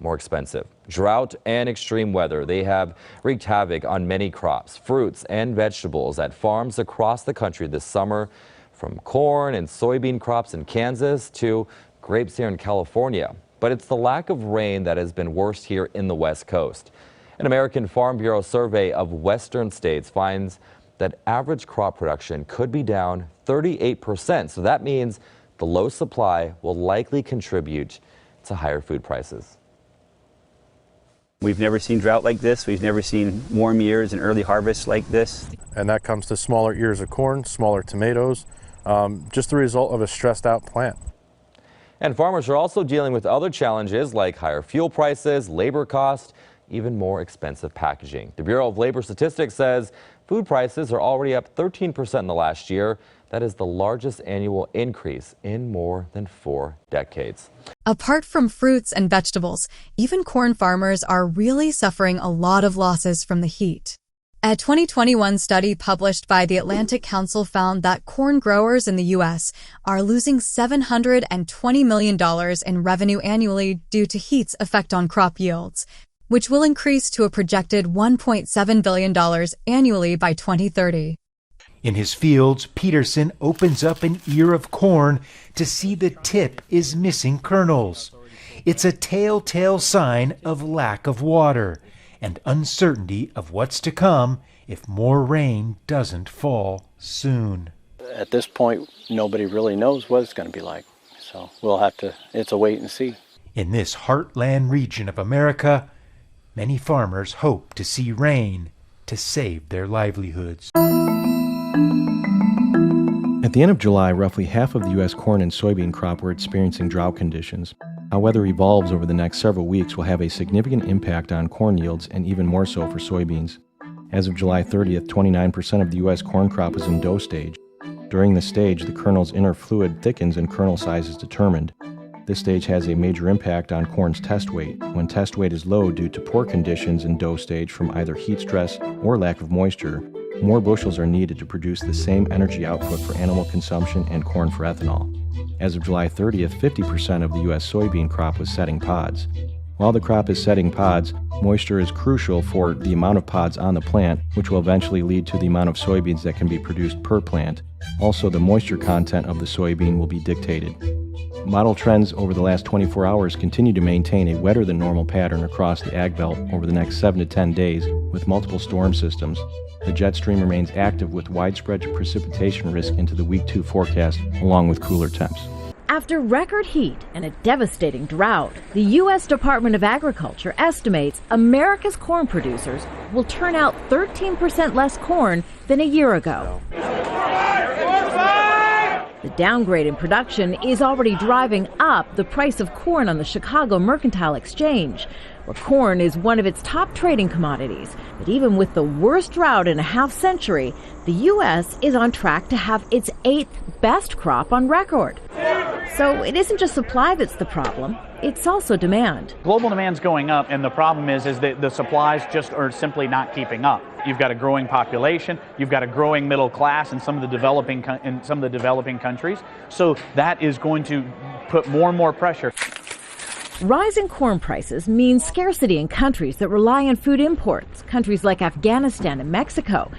more expensive. Drought and extreme weather, they have wreaked havoc on many crops, fruits and vegetables at farms across the country this summer, from corn and soybean crops in Kansas to grapes here in California. But it's the lack of rain that has been worst here in the West Coast. An American Farm Bureau survey of western states finds that average crop production could be down 38%. So that means the low supply will likely contribute to higher food prices. We've never seen drought like this. We've never seen warm years and early harvests like this. And that comes to smaller ears of corn, smaller tomatoes, just the result of a stressed out plant. And farmers are also dealing with other challenges like higher fuel prices, labor costs, even more expensive packaging. The Bureau of Labor Statistics says food prices are already up 13% in the last year. That is the largest annual increase in more than 4 decades. Apart from fruits and vegetables, even corn farmers are really suffering a lot of losses from the heat. A 2021 study published by the Atlantic Council found that corn growers in the U.S. are losing $720 million in revenue annually due to heat's effect on crop yields, which will increase to a projected $1.7 billion annually by 2030. In his fields, Peterson opens up an ear of corn to see the tip is missing kernels. It's a telltale sign of lack of water and uncertainty of what's to come if more rain doesn't fall soon. At this point, nobody really knows what it's going to be like. So we'll have to, it's a wait and see. In this heartland region of America, many farmers hope to see rain to save their livelihoods. At the end of July, roughly half of the U.S. corn and soybean crop were experiencing drought conditions. How weather evolves over the next several weeks will have a significant impact on corn yields and even more so for soybeans. As of July 30th, 29% of the U.S. corn crop is in dough stage. During this stage, the kernel's inner fluid thickens and kernel size is determined. This stage has a major impact on corn's test weight. When test weight is low due to poor conditions in dough stage from either heat stress or lack of moisture, more bushels are needed to produce the same energy output for animal consumption and corn for ethanol. As of July 30th, 50% of the U.S. soybean crop was setting pods. While the crop is setting pods, moisture is crucial for the amount of pods on the plant, which will eventually lead to the amount of soybeans that can be produced per plant. Also, the moisture content of the soybean will be dictated. Model trends over the last 24 hours continue to maintain a wetter than normal pattern across the ag belt over the next 7 to 10 days with multiple storm systems. The jet stream remains active with widespread precipitation risk into the week 2 forecast, along with cooler temps. After record heat and a devastating drought, the U.S. Department of Agriculture estimates America's corn producers will turn out 13% less corn than a year ago. The downgrade in production is already driving up the price of corn on the Chicago Mercantile Exchange, where corn is one of its top trading commodities. But even with the worst drought in a half-century, the U.S. is on track to have its 8th best crop on record. So it isn't just supply that's the problem, it's also demand. Global demand's going up, and the problem is that the supplies just are simply not keeping up. You've got a growing population, you've got a growing middle class in some of the developing countries, so that is going to put more and more pressure. Rising corn prices means scarcity in countries that rely on food imports, countries like Afghanistan and Mexico.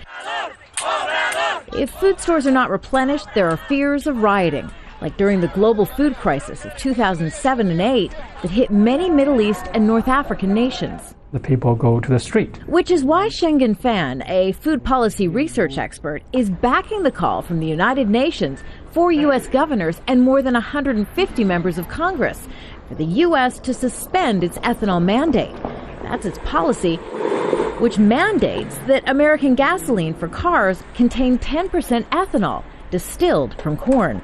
If food stores are not replenished, there are fears of rioting, like during the global food crisis of 2007 and 8 that hit many Middle East and North African nations. The people go to the street. Which is why Schengen Fan, a food policy research expert, is backing the call from the United Nations, 4 U.S. governors, and more than 150 members of Congress for the U.S. to suspend its ethanol mandate. That's its policy, which mandates that American gasoline for cars contain 10% ethanol distilled from corn.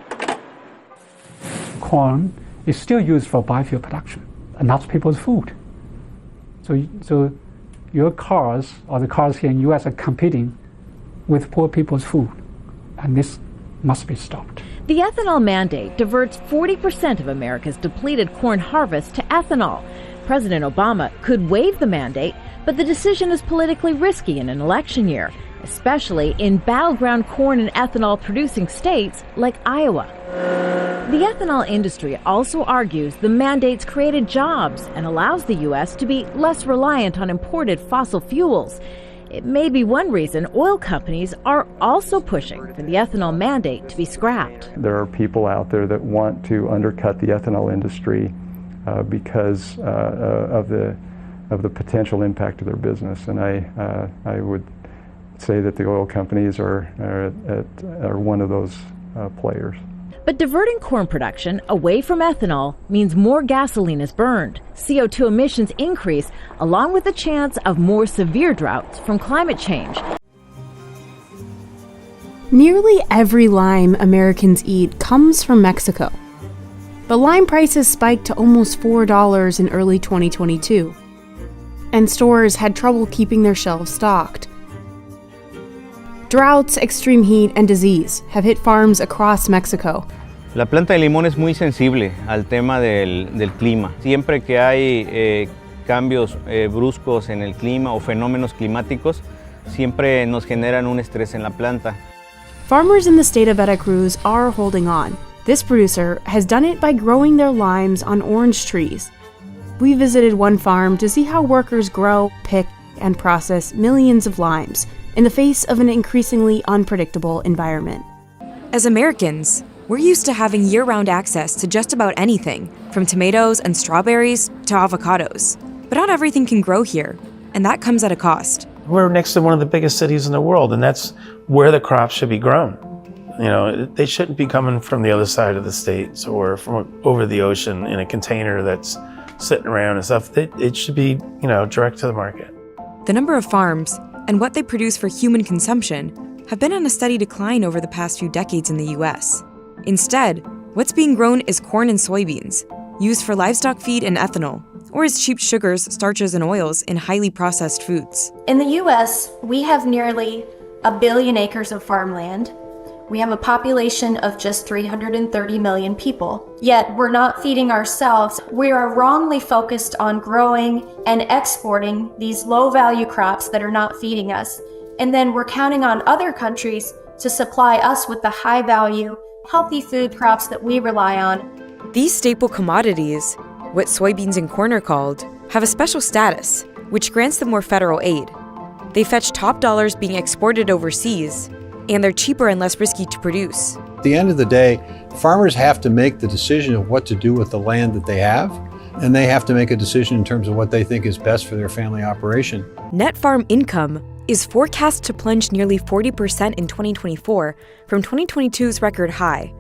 Corn is still used for biofuel production, and not people's food. So your cars, or the cars here in the U.S., are competing with poor people's food, and this must be stopped. The ethanol mandate diverts 40% of America's depleted corn harvest to ethanol. President Obama could waive the mandate, but the decision is politically risky in an election year, especially in battleground corn and ethanol producing states like Iowa. The ethanol industry also argues the mandates created jobs and allows the U.S. to be less reliant on imported fossil fuels. It may be one reason oil companies are also pushing for the ethanol mandate to be scrapped. There are people out there that want to undercut the ethanol industry because of the potential impact of their business, and I would say that the oil companies are one of those players. But diverting corn production away from ethanol means more gasoline is burned, CO2 emissions increase, along with the chance of more severe droughts from climate change. Nearly every lime Americans eat comes from Mexico. But lime prices spiked to almost $4 in early 2022, and stores had trouble keeping their shelves stocked. Droughts, extreme heat, and disease have hit farms across Mexico. La planta de limón es muy sensible al tema del clima. Siempre que hay cambios bruscos en el clima o fenómenos climáticos, siempre nos generan un estrés en la planta. Farmers in the state of Veracruz are holding on. This producer has done it by growing their limes on orange trees. We visited one farm to see how workers grow, pick, and process millions of limes in the face of an increasingly unpredictable environment. As Americans, we're used to having year-round access to just about anything, from tomatoes and strawberries to avocados. But not everything can grow here, and that comes at a cost. We're next to one of the biggest cities in the world, and that's where the crops should be grown. You know, they shouldn't be coming from the other side of the states or from over the ocean in a container that's sitting around and stuff. It should be, direct to the market. The number of farms and what they produce for human consumption have been on a steady decline over the past few decades in the U.S. Instead, what's being grown is corn and soybeans, used for livestock feed and ethanol, or as cheap sugars, starches, and oils in highly processed foods. In the U.S., we have nearly 1 billion acres of farmland. We have a population of just 330 million people. Yet we're not feeding ourselves. We are wrongly focused on growing and exporting these low-value crops that are not feeding us. And then we're counting on other countries to supply us with the high-value, healthy food crops that we rely on. These staple commodities, what soybeans and corn are called, have a special status, which grants them more federal aid. They fetch top dollars being exported overseas, and they're cheaper and less risky to produce. At the end of the day, farmers have to make the decision of what to do with the land that they have, and they have to make a decision in terms of what they think is best for their family operation. Net farm income is forecast to plunge nearly 40% in 2024 from 2022's record high.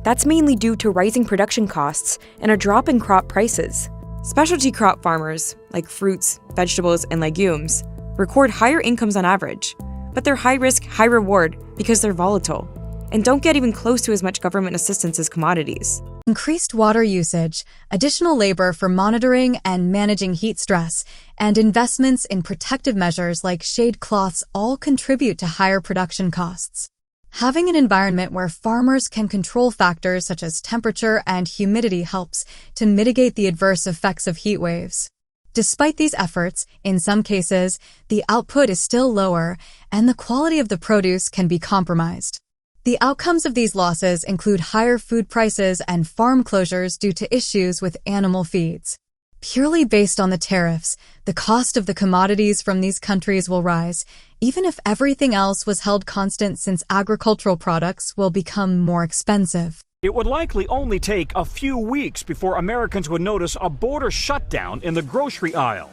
That's mainly due to rising production costs and a drop in crop prices. Specialty crop farmers, like fruits, vegetables, and legumes, record higher incomes on average, but they're high risk, high reward because they're volatile and don't get even close to as much government assistance as commodities. Increased water usage, additional labor for monitoring and managing heat stress, and investments in protective measures like shade cloths all contribute to higher production costs. Having an environment where farmers can control factors such as temperature and humidity helps to mitigate the adverse effects of heat waves. Despite these efforts, in some cases, the output is still lower and the quality of the produce can be compromised. The outcomes of these losses include higher food prices and farm closures due to issues with animal feeds. Purely based on the tariffs, the cost of the commodities from these countries will rise, even if everything else was held constant, since agricultural products will become more expensive. It would likely only take a few weeks before Americans would notice a border shutdown in the grocery aisle.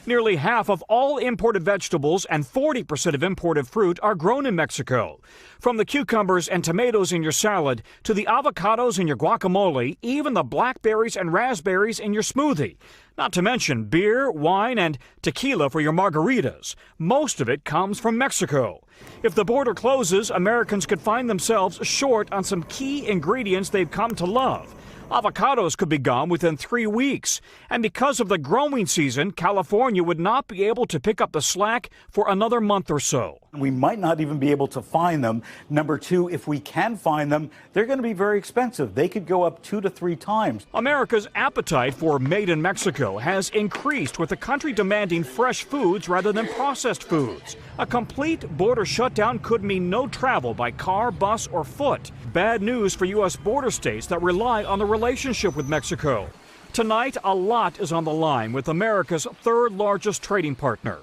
Nearly half of all imported vegetables and 40% of imported fruit are grown in Mexico. From the cucumbers and tomatoes in your salad to the avocados in your guacamole, even the blackberries and raspberries in your smoothie. Not to mention beer, wine, and tequila for your margaritas. Most of it comes from Mexico. If the border closes, Americans could find themselves short on some key ingredients they've come to love. Avocados could be gone within 3 weeks. And because of the growing season, California would not be able to pick up the slack for another month or so. We might not even be able to find them. Number two, if we can find them, they're going to be very expensive. They could go up 2 to 3 times. America's appetite for made in Mexico has increased, with the country demanding fresh foods rather than processed foods. A complete border shutdown could mean no travel by car, bus, or foot. Bad news for U.S. border states that rely on the relationship with Mexico. Tonight, a lot is on the line with America's third largest trading partner.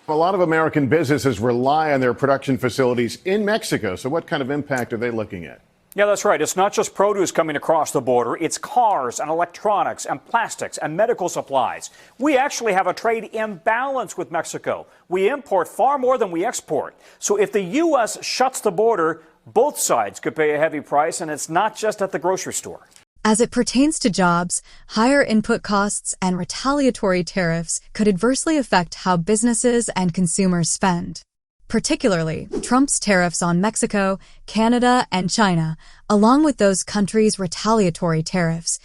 A lot of American businesses rely on their production facilities in Mexico. So what kind of impact are they looking at? Yeah, that's right. It's not just produce coming across the border. It's cars and electronics and plastics and medical supplies. We actually have a trade imbalance with Mexico. We import far more than we export. So if the U.S. shuts the border, both sides could pay a heavy price, and it's not just at the grocery store. As it pertains to jobs, higher input costs and retaliatory tariffs could adversely affect how businesses and consumers spend. Particularly, Trump's tariffs on Mexico, Canada, and China, along with those countries' retaliatory tariffs,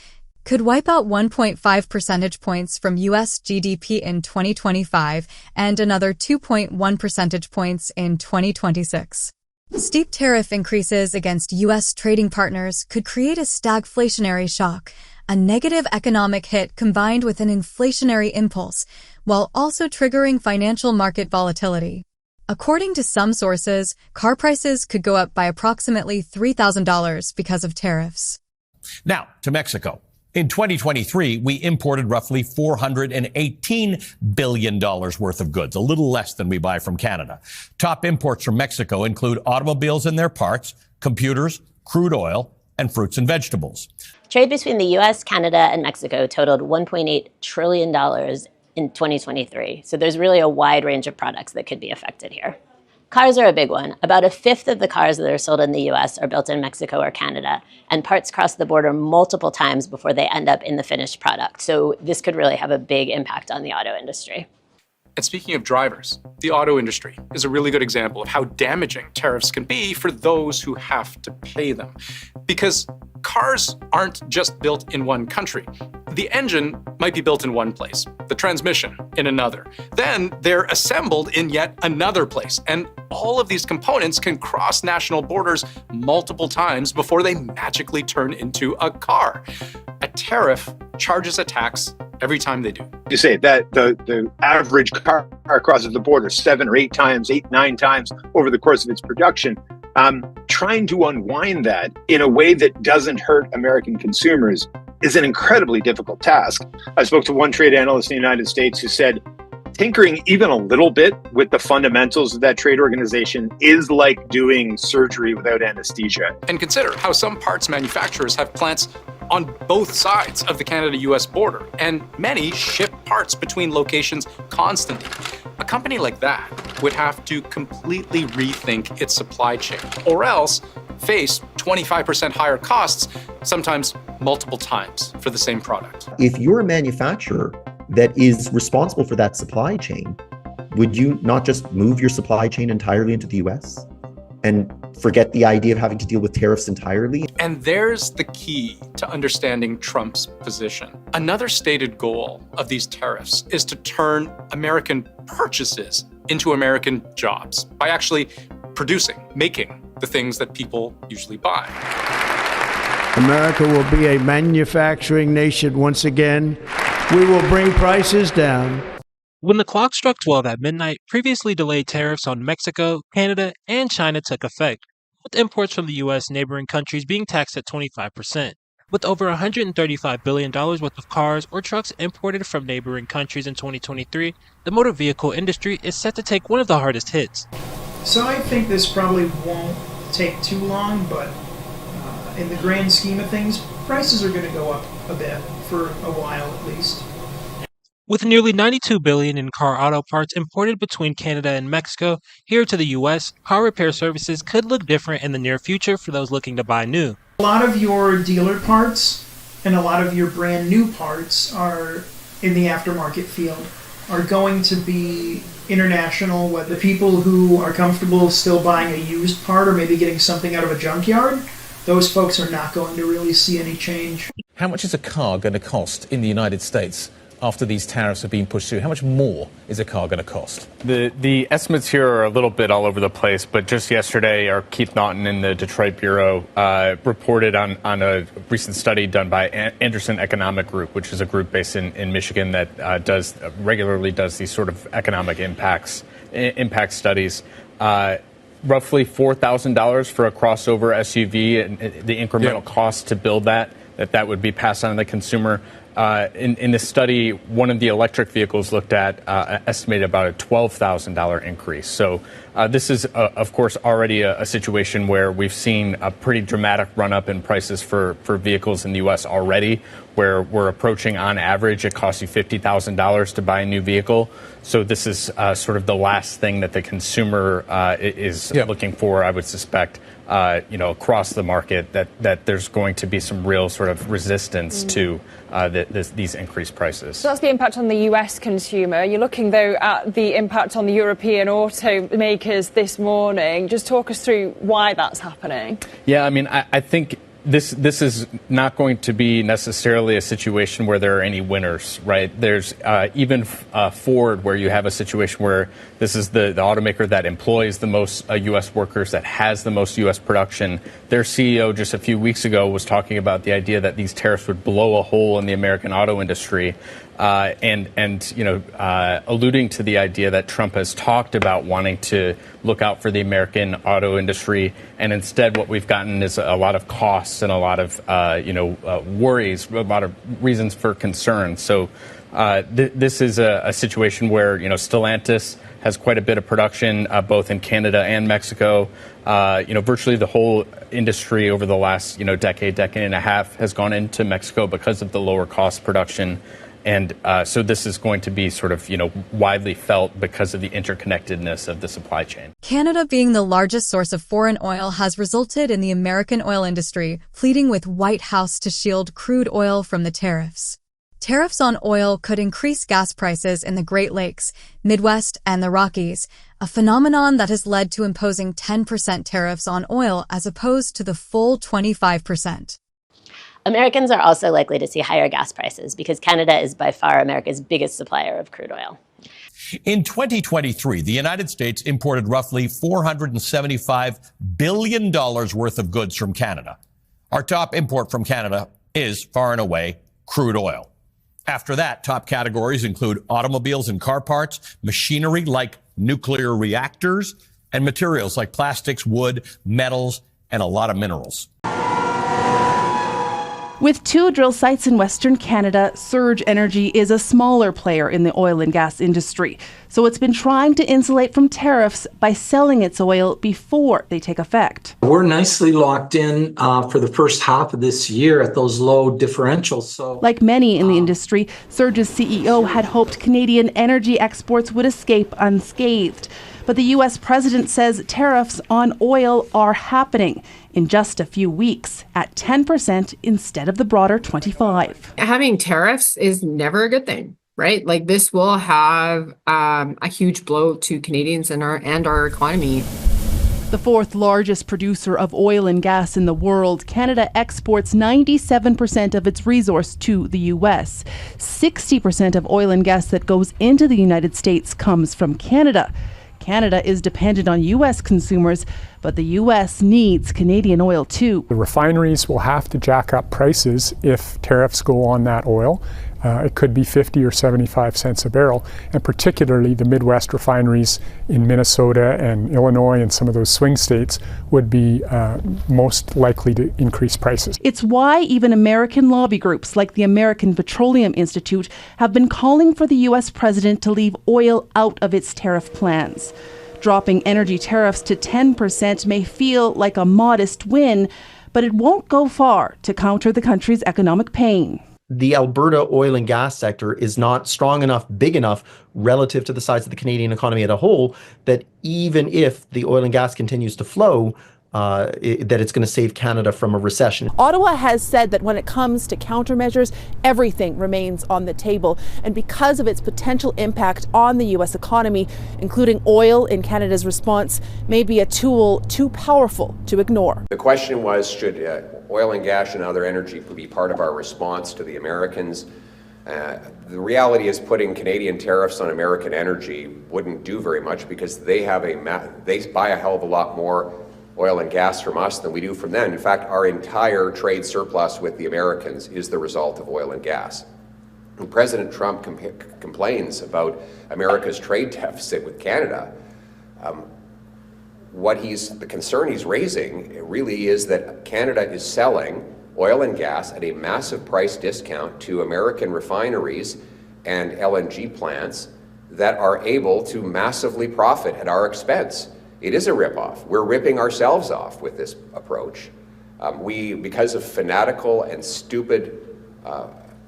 could wipe out 1.5 percentage points from U.S. GDP in 2025 and another 2.1 percentage points in 2026. Steep tariff increases against U.S. trading partners could create a stagflationary shock, a negative economic hit combined with an inflationary impulse, while also triggering financial market volatility. According to some sources, car prices could go up by approximately $3,000 because of tariffs. Now, to Mexico. In 2023, we imported roughly $418 billion worth of goods, a little less than we buy from Canada. Top imports from Mexico include automobiles and their parts, computers, crude oil, and fruits and vegetables. Trade between the U.S., Canada, and Mexico totaled $1.8 trillion in 2023. So there's really a wide range of products that could be affected here. Cars are a big one. About 1/5 of the cars that are sold in the U.S. are built in Mexico or Canada, and parts cross the border multiple times before they end up in the finished product. So this could really have a big impact on the auto industry. And speaking of drivers, the auto industry is a really good example of how damaging tariffs can be for those who have to pay them. Because cars aren't just built in one country. The engine might be built in one place, the transmission in another. Then they're assembled in yet another place. And all of these components can cross national borders multiple times before they magically turn into a car. A tariff charges a tax every time they do. You say that the average car crosses the border 7 or 8 times, 8, 9 times over the course of its production. Trying to unwind that in a way that doesn't hurt American consumers is an incredibly difficult task. I spoke to one trade analyst in the United States who said, tinkering even a little bit with the fundamentals of that trade organization is like doing surgery without anesthesia. And consider how some parts manufacturers have plants on both sides of the Canada-US border, and many ship parts between locations constantly. A company like that would have to completely rethink its supply chain, or else face 25% higher costs, sometimes multiple times for the same product. If you're a manufacturer that is responsible for that supply chain, would you not just move your supply chain entirely into the US and forget the idea of having to deal with tariffs entirely? And there's the key to understanding Trump's position. Another stated goal of these tariffs is to turn American purchases into American jobs by actually producing, making the things that people usually buy. America will be a manufacturing nation once again. We will bring prices down. When the clock struck 12 at midnight, previously delayed tariffs on Mexico, Canada, and China took effect, with imports from the U.S. neighboring countries being taxed at 25%. With over $135 billion worth of cars or trucks imported from neighboring countries in 2023, the motor vehicle industry is set to take one of the hardest hits. So I think this probably won't take too long, but in the grand scheme of things, prices are going to go up a bit for a while at least. With nearly $92 billion in car auto parts imported between Canada and Mexico here to the U.S., car repair services could look different in the near future for those looking to buy new. A lot of your dealer parts and a lot of your brand new parts are in the aftermarket field, are going to be international. What the people who are comfortable still buying a used part or maybe getting something out of a junkyard, those folks are not going to really see any change. How much is a car going to cost in the United States after these tariffs have been pushed through? How much more is a car going to cost? The estimates here are a little bit all over the place, but just yesterday, our Keith Naughton in the Detroit Bureau reported on a recent study done by Anderson Economic Group, which is a group based in Michigan that regularly does these sort of economic impact studies. Roughly $4,000 for a crossover SUV, and the incremental cost to build that would be passed on to the consumer. In this study, one of the electric vehicles looked at estimated about a $12,000 increase. So this is, of course, already a situation where we've seen a pretty dramatic run-up in prices for vehicles in the U.S. already, where we're approaching, on average, it costs you $50,000 to buy a new vehicle. So this is sort of the last thing that the consumer is looking for, I would suspect. Across the market, that there's going to be some real sort of resistance to these increased prices. So that's the impact on the US consumer. You're looking, though, at the impact on the European automakers this morning. Just talk us through why that's happening. Yeah, I mean, I think this is not going to be necessarily a situation where there are any winners, right? There's even Ford, where you have a situation where this is the automaker that employs the most U.S. workers, that has the most U.S. production. Their CEO just a few weeks ago was talking about the idea that these tariffs would blow a hole in the American auto industry. Alluding to the idea that Trump has talked about wanting to look out for the American auto industry, and instead what we've gotten is a lot of costs and a lot of worries, a lot of reasons for concern. So this is a situation where Stellantis has quite a bit of production both in Canada and Mexico. Virtually the whole industry over the last decade and a half has gone into Mexico because of the lower cost production. And so this is going to be sort of, widely felt because of the interconnectedness of the supply chain. Canada being the largest source of foreign oil has resulted in the American oil industry pleading with White House to shield crude oil from the tariffs. Tariffs on oil could increase gas prices in the Great Lakes, Midwest, and the Rockies, a phenomenon that has led to imposing 10% tariffs on oil as opposed to the full 25%. Americans are also likely to see higher gas prices because Canada is by far America's biggest supplier of crude oil. In 2023, the United States imported roughly $475 billion worth of goods from Canada. Our top import from Canada is, far and away, crude oil. After that, top categories include automobiles and car parts, machinery like nuclear reactors, and materials like plastics, wood, metals, and a lot of minerals. With 2 drill sites in Western Canada, Surge Energy is a smaller player in the oil and gas industry. So it's been trying to insulate from tariffs by selling its oil before they take effect. We're nicely locked in for the first half of this year at those low differentials. So, like many in the industry, Surge's CEO had hoped Canadian energy exports would escape unscathed. But the U.S. president says tariffs on oil are happening in just a few weeks at 10% instead of the broader 25%. Having tariffs is never a good thing, right? Like, this will have a huge blow to Canadians and our economy. The 4th largest producer of oil and gas in the world, Canada exports 97% of its resource to the U.S. 60% of oil and gas that goes into the United States comes from Canada. Canada is dependent on U.S. consumers, But the U.S. needs Canadian oil too. The refineries will have to jack up prices if tariffs go on that oil. It could be 50 or 75 cents a barrel, and particularly the Midwest refineries in Minnesota and Illinois and some of those swing states would be most likely to increase prices. It's why even American lobby groups like the American Petroleum Institute have been calling for the U.S. president to leave oil out of its tariff plans. Dropping energy tariffs to 10% may feel like a modest win, but it won't go far to counter the country's economic pain. The Alberta oil and gas sector is not strong enough, big enough relative to the size of the Canadian economy as a whole, that even if the oil and gas continues to flow, that it's going to save Canada from a recession. Ottawa has said that when it comes to countermeasures, everything remains on the table. And because of its potential impact on the U.S. economy, including oil in Canada's response, may be a tool too powerful to ignore. The question was, should oil and gas and other energy be part of our response to the Americans? The reality is putting Canadian tariffs on American energy wouldn't do very much because they buy a hell of a lot more oil and gas from us than we do from them. In fact, our entire trade surplus with the Americans is the result of oil and gas. When President Trump complains about America's trade deficit with Canada, the concern he's raising really is that Canada is selling oil and gas at a massive price discount to American refineries and LNG plants that are able to massively profit at our expense. It is a ripoff. We're ripping ourselves off with this approach. Because of fanatical and stupid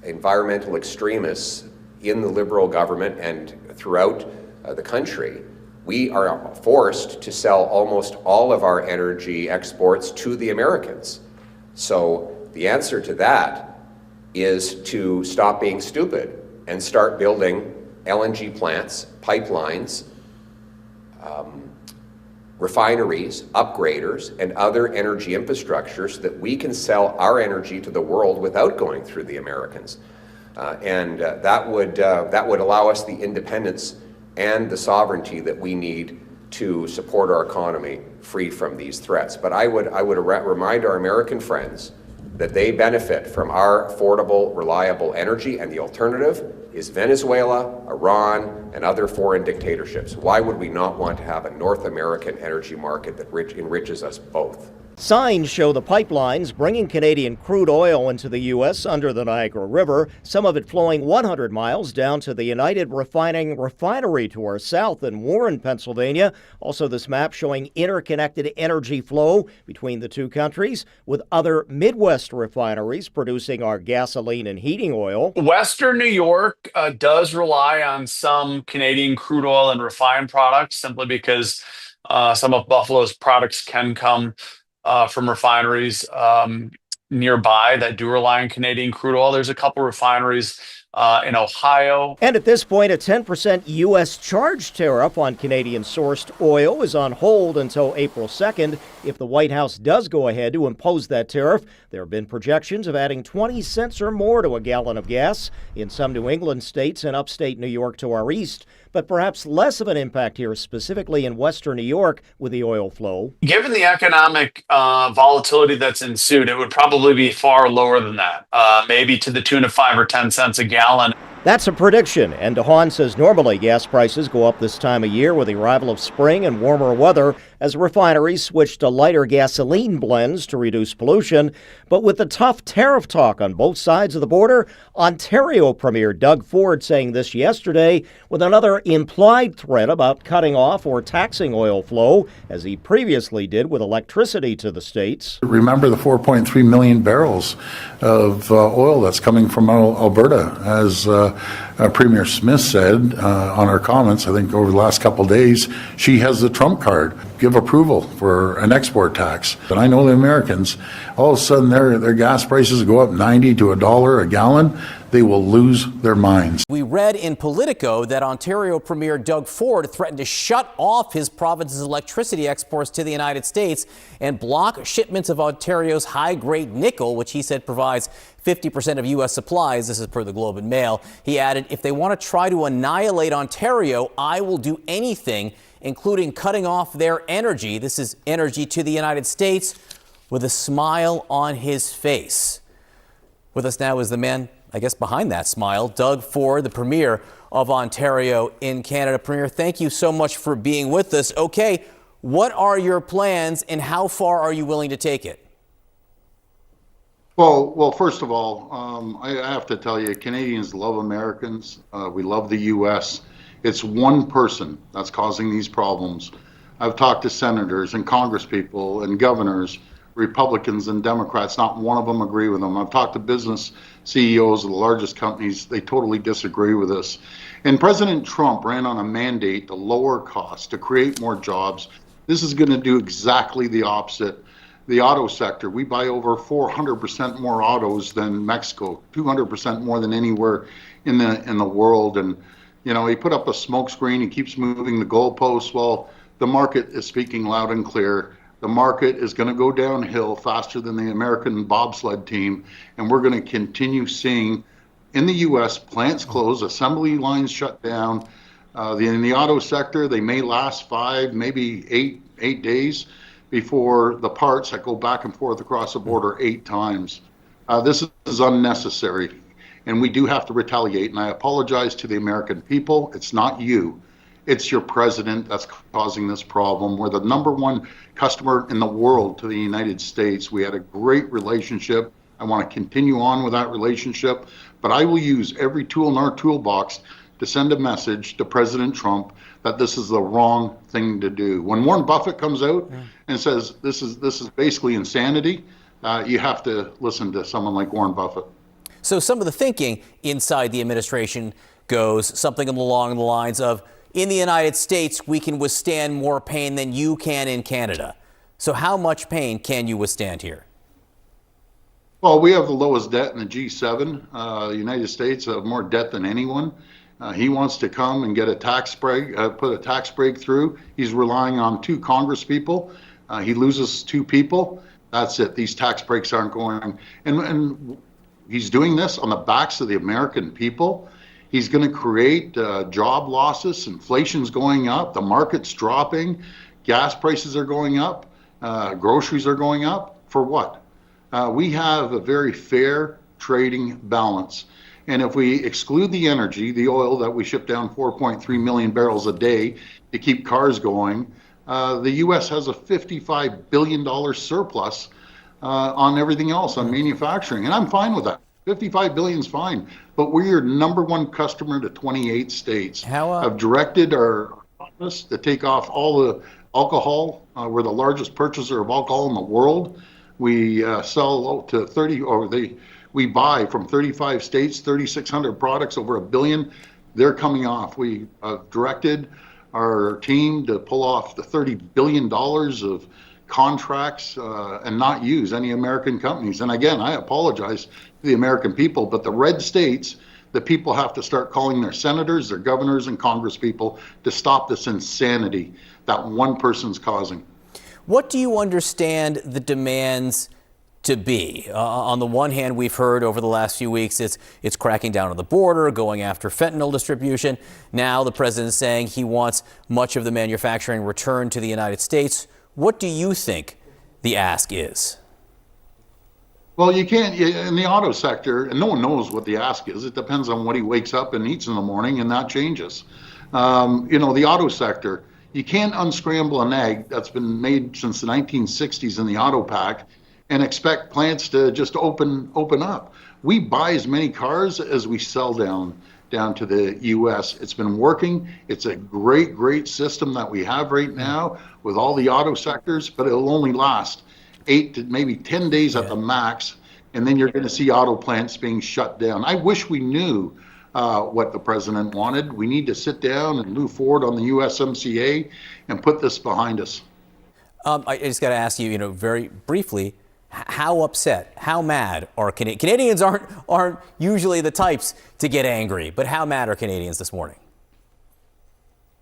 environmental extremists in the Liberal government and throughout the country, we are forced to sell almost all of our energy exports to the Americans. So the answer to that is to stop being stupid and start building LNG plants, pipelines, refineries, upgraders, and other energy infrastructure so that we can sell our energy to the world without going through the Americans. That would allow us the independence and the sovereignty that we need to support our economy free from these threats. But I would remind our American friends that they benefit from our affordable, reliable energy, and the alternative is Venezuela, Iran, and other foreign dictatorships. Why would we not want to have a North American energy market that enriches us both? Signs show the pipelines bringing Canadian crude oil into the U.S. under the Niagara River, some of it flowing 100 miles down to the United Refining Refinery to our south in Warren, Pennsylvania. Also, this map showing interconnected energy flow between the two countries, with other Midwest refineries producing our gasoline and heating oil. Western New York does rely on some Canadian crude oil and refined products simply because some of Buffalo's products can come from refineries nearby that do rely on Canadian crude oil. There's a couple refineries in Ohio. And at this point, a 10% U.S. charge tariff on Canadian-sourced oil is on hold until April 2nd. If the White House does go ahead to impose that tariff, there have been projections of adding 20 cents or more to a gallon of gas in some New England states and upstate New York to our east. But perhaps less of an impact here, specifically in western New York with the oil flow. Given the economic volatility that's ensued, it would probably be far lower than that, maybe to the tune of 5 or 10 cents a gallon. That's a prediction, and DeHaan says normally gas prices go up this time of year with the arrival of spring and warmer weather as refineries switch to lighter gasoline blends to reduce pollution. But with the tough tariff talk on both sides of the border, Ontario Premier Doug Ford saying this yesterday with another implied threat about cutting off or taxing oil flow, as he previously did with electricity to the states. Remember the 4.3 million barrels of oil that's coming from Alberta, as Premier Smith said on our comments, I think over the last couple of days, she has the trump card. Give approval for an export tax. But I know the Americans, all of a sudden their gas prices go up 90 to $1 a gallon. they will lose their minds. We read in Politico that Ontario Premier Doug Ford threatened to shut off his province's electricity exports to the United States and block shipments of Ontario's high-grade nickel, which he said provides 50% of U.S. supplies. This is per the Globe and Mail. He added, if they want to try to annihilate Ontario, I will do anything, including cutting off their energy. This is energy to the United States, with a smile on his face. With us now is the man, I guess, behind that smile, Doug Ford, the Premier of Ontario in Canada. Premier, thank you so much for being with us. Okay, what are your plans and how far are you willing to take it? Well, first of all, I have to tell you, Canadians love Americans. We love the U.S. It's one person that's causing these problems. I've talked to senators and congresspeople and governors, Republicans and Democrats. Not one of them agree with them. I've talked to business CEOs of the largest companies. They totally disagree with this. And President Trump ran on a mandate to lower costs, to create more jobs. This is going to do exactly the opposite. The auto sector, we buy over 400% more autos than Mexico, 200% more than anywhere in the world. And, you know, he put up a smokescreen. He keeps moving the goalposts. Well, the market is speaking loud and clear. The market is going to go downhill faster than the American bobsled team, and we're going to continue seeing in the U.S. plants close, assembly lines shut down. In the auto sector, they may last 5, maybe 8 days before the parts that go back and forth across the border 8 times. This is unnecessary, and we do have to retaliate. And I apologize to the American people. It's not you. It's your president that's causing this problem. We're the #1 customer in the world to the United States. We had a great relationship. I want to continue on with that relationship, but I will use every tool in our toolbox to send a message to President Trump that this is the wrong thing to do. When Warren Buffett comes out and says this is basically insanity, you have to listen to someone like Warren Buffett. So some of the thinking inside the administration goes something along the lines of, in the United States, we can withstand more pain than you can in Canada. So how much pain can you withstand here? Well, we have the lowest debt in the G7. The United States have more debt than anyone. He wants to come and get a tax break, put a tax break through. He's relying on 2 Congress people. He loses 2 people. That's it. These tax breaks aren't going. And he's doing this on the backs of the American people. He's going to create job losses. Inflation's going up. The market's dropping. Gas prices are going up. Groceries are going up. For what? We have a very fair trading balance. And if we exclude the energy, the oil that we ship down 4.3 million barrels a day to keep cars going, the U.S. has a $55 billion surplus on everything else, on manufacturing. And I'm fine with that. 55 billion is fine, but we're your #1 customer to 28 states. Have directed our office to take off all the alcohol. We're the largest purchaser of alcohol in the world. We sell to 30, we buy from 35 states, 3,600 products, over $1 billion. They're coming off. We directed our team to pull off the $30 billion of contracts and not use any American companies. And again, I apologize to the American people, but the red states, the people have to start calling their senators, their governors, and congresspeople to stop this insanity that one person's causing. What do you understand the demands to be? On the one hand, we've heard over the last few weeks it's cracking down on the border, going after fentanyl distribution. Now the president's saying he wants much of the manufacturing returned to the United States. What do you think the ask is? Well, you can't, in the auto sector, and no one knows what the ask is. It depends on what he wakes up and eats in the morning, and that changes. The auto sector, you can't unscramble an egg that's been made since the 1960s in the auto pack and expect plants to just open up. We buy as many cars as we sell down to the U.S. It's been working. It's a great system that we have right now with all the auto sectors, but it'll only last 8 to maybe 10 days at the max, and then you're going to see auto plants being shut down. I wish we knew what the president wanted. We need to sit down and move forward on the USMCA and put this behind us. I just got to ask you, very briefly, How upset, how mad are Canadians? Canadians aren't usually the types to get angry, but how mad are Canadians this morning?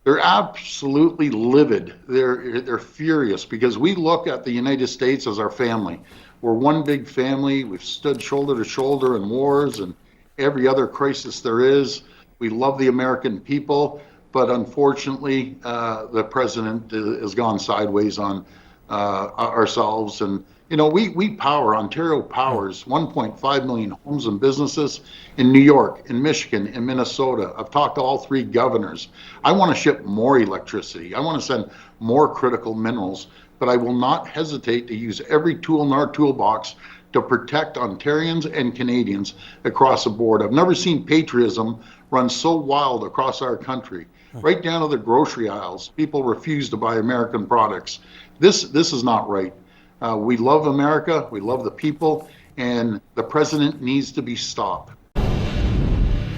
They're absolutely livid. They're furious because we look at the United States as our family. We're one big family. We've stood shoulder to shoulder in wars and every other crisis there is. We love the American people, but unfortunately, the president has gone sideways on ourselves. And you know, we power, Ontario powers 1.5 million homes and businesses in New York, in Michigan, in Minnesota. I've talked to all three governors. I want to ship more electricity. I want to send more critical minerals, but I will not hesitate to use every tool in our toolbox to protect Ontarians and Canadians across the board. I've never seen patriotism run so wild across our country. Right down to the grocery aisles, people refuse to buy American products. This is not right. We love America, we love the people, and the president needs to be stopped.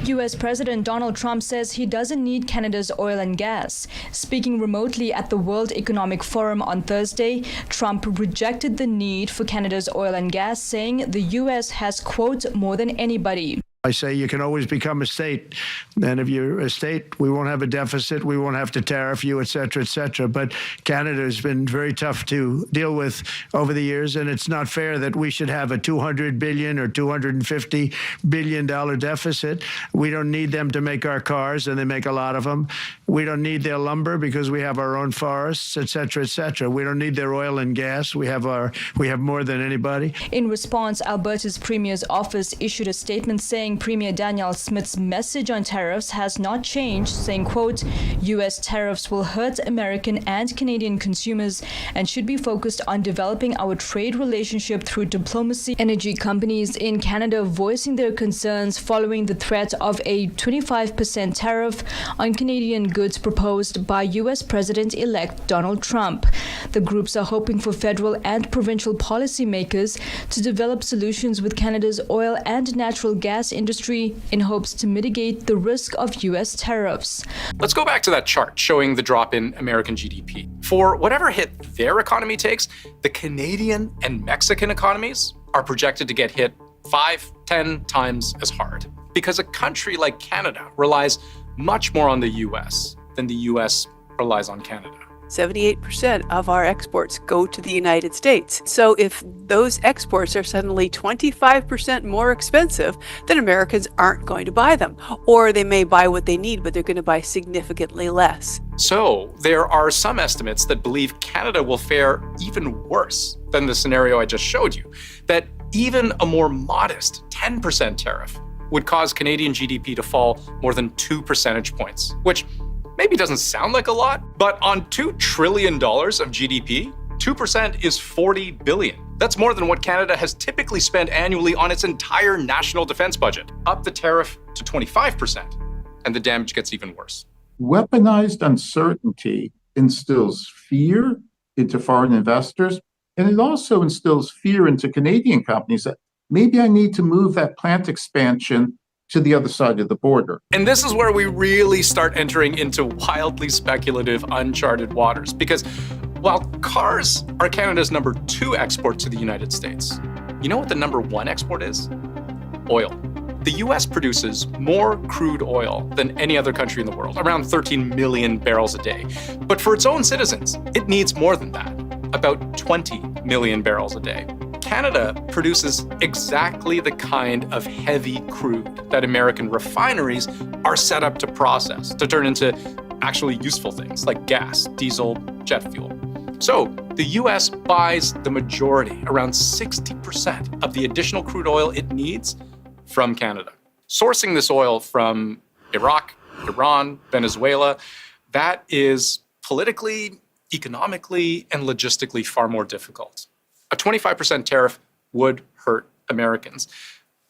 U.S. President Donald Trump says he doesn't need Canada's oil and gas. Speaking remotely at the World Economic Forum on Thursday, Trump rejected the need for Canada's oil and gas, saying the U.S. has, quote, more than anybody. I say you can always become a state. And if you're a state, we won't have a deficit. We won't have to tariff you, et cetera, et cetera. But Canada has been very tough to deal with over the years. And it's not fair that we should have a $200 billion or $250 billion deficit. We don't need them to make our cars, and they make a lot of them. We don't need their lumber because we have our own forests, et cetera, et cetera. We don't need their oil and gas. We have more than anybody. In response, Alberta's Premier's office issued a statement saying Premier Danielle Smith's message on tariffs has not changed, saying, quote, U.S. tariffs will hurt American and Canadian consumers and should be focused on developing our trade relationship through diplomacy. Energy companies in Canada voicing their concerns following the threat of a 25% tariff on Canadian goods proposed by U.S. President-elect Donald Trump. The groups are hoping for federal and provincial policymakers to develop solutions with Canada's oil and natural gas industry in hopes to mitigate the risk of U.S. tariffs. Let's go back to that chart showing the drop in American GDP. For whatever hit their economy takes, the Canadian and Mexican economies are projected to get hit 5-10 times as hard. Because a country like Canada relies much more on the U.S. than the U.S. relies on Canada. 78% of our exports go to the United States. So if those exports are suddenly 25% more expensive, then Americans aren't going to buy them. Or they may buy what they need, but they're going to buy significantly less. So there are some estimates that believe Canada will fare even worse than the scenario I just showed you. That even a more modest 10% tariff would cause Canadian GDP to fall more than 2 percentage points, which maybe doesn't sound like a lot, but on $2 trillion of GDP, 2% is $40 billion. That's more than what Canada has typically spent annually on its entire national defense budget. Up the tariff to 25%, and the damage gets even worse. Weaponized uncertainty instills fear into foreign investors, and it also instills fear into Canadian companies that maybe I need to move that plant expansion to the other side of the border. And this is where we really start entering into wildly speculative, uncharted waters. Because while cars are Canada's number 2 export to the United States, you know what the number 1 export is? Oil. The US produces more crude oil than any other country in the world, around 13 million barrels a day. But for its own citizens, it needs more than that, about 20 million barrels a day. Canada produces exactly the kind of heavy crude that American refineries are set up to process, to turn into actually useful things like gas, diesel, jet fuel. So the US buys the majority, around 60% of the additional crude oil it needs from Canada. Sourcing this oil from Iraq, Iran, Venezuela, that is politically, economically, and logistically far more difficult. A 25% tariff would hurt Americans.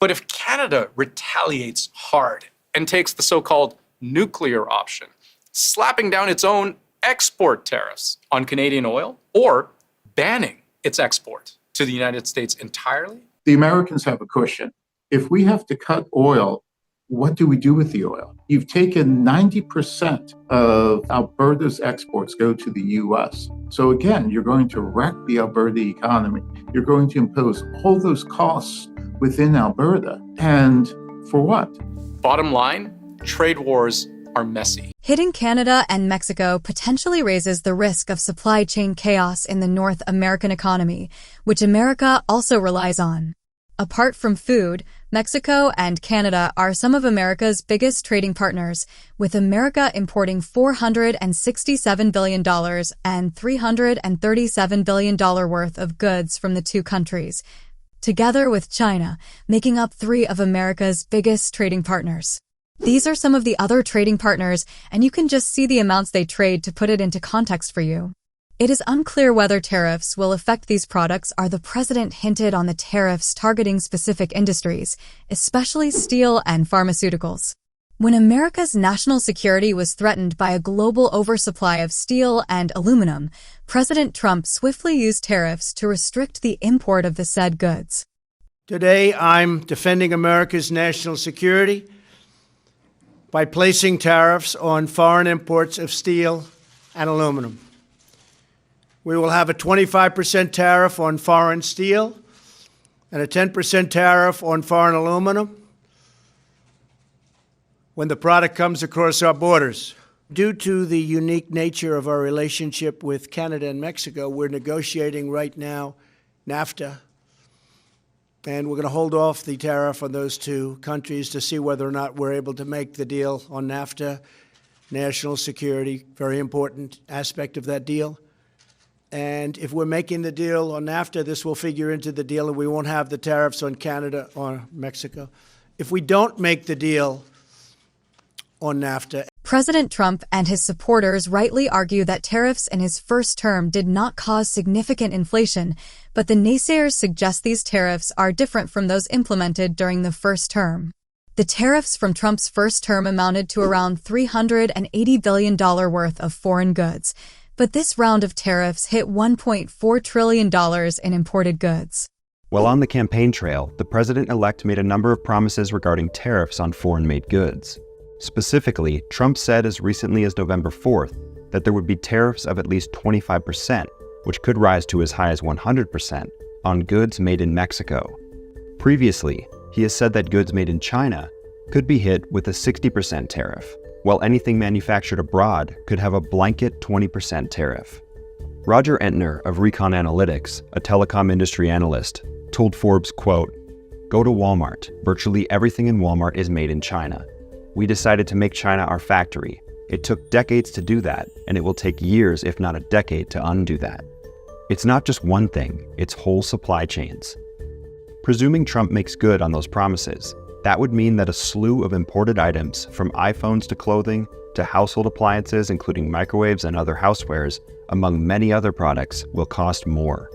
But if Canada retaliates hard and takes the so-called nuclear option, slapping down its own export tariffs on Canadian oil or banning its export to the United States entirely, The Americans have a cushion. If we have to cut oil what do we do with the oil? You've taken 90% of Alberta's exports go to the U.S. So again, you're going to wreck the Alberta economy. You're going to impose all those costs within Alberta. And for what? Bottom line, trade wars are messy. Hitting Canada and Mexico potentially raises the risk of supply chain chaos in the North American economy, which America also relies on. Apart from food, Mexico and Canada are some of America's biggest trading partners, with America importing $467 billion and $337 billion worth of goods from the two countries, together with China, making up three of America's biggest trading partners. These are some of the other trading partners, and you can just see the amounts they trade to put it into context for you. It is unclear whether tariffs will affect these products. The president hinted on the tariffs targeting specific industries, especially steel and pharmaceuticals. When America's national security was threatened by a global oversupply of steel and aluminum, President Trump swiftly used tariffs to restrict the import of the said goods. Today, I'm defending America's national security by placing tariffs on foreign imports of steel and aluminum. We will have a 25% tariff on foreign steel and a 10% tariff on foreign aluminum when the product comes across our borders. Due to the unique nature of our relationship with Canada and Mexico, we're negotiating right now NAFTA, and we're going to hold off the tariff on those two countries to see whether or not we're able to make the deal on NAFTA. National security, very important aspect of that deal. And if we're making the deal on NAFTA, this will figure into the deal, and we won't have the tariffs on Canada or Mexico. If we don't make the deal on NAFTA, President Trump and his supporters rightly argue that tariffs in his first term did not cause significant inflation, but the naysayers suggest these tariffs are different from those implemented during the first term. The tariffs from Trump's first term amounted to around $380 billion worth of foreign goods, but this round of tariffs hit $1.4 trillion in imported goods. While on the campaign trail, the president-elect made a number of promises regarding tariffs on foreign-made goods. Specifically, Trump said as recently as November 4th that there would be tariffs of at least 25%, which could rise to as high as 100%, on goods made in Mexico. Previously, he has said that goods made in China could be hit with a 60% tariff, while anything manufactured abroad could have a blanket 20% tariff. Roger Entner of Recon Analytics, a telecom industry analyst, told Forbes, quote, "Go to Walmart. Virtually everything in Walmart is made in China. We decided to make China our factory. It took decades to do that, and it will take years, if not a decade, to undo that. It's not just one thing, it's whole supply chains." Presuming Trump makes good on those promises, that would mean that a slew of imported items, from iPhones to clothing to household appliances, including microwaves and other housewares, among many other products, will cost more.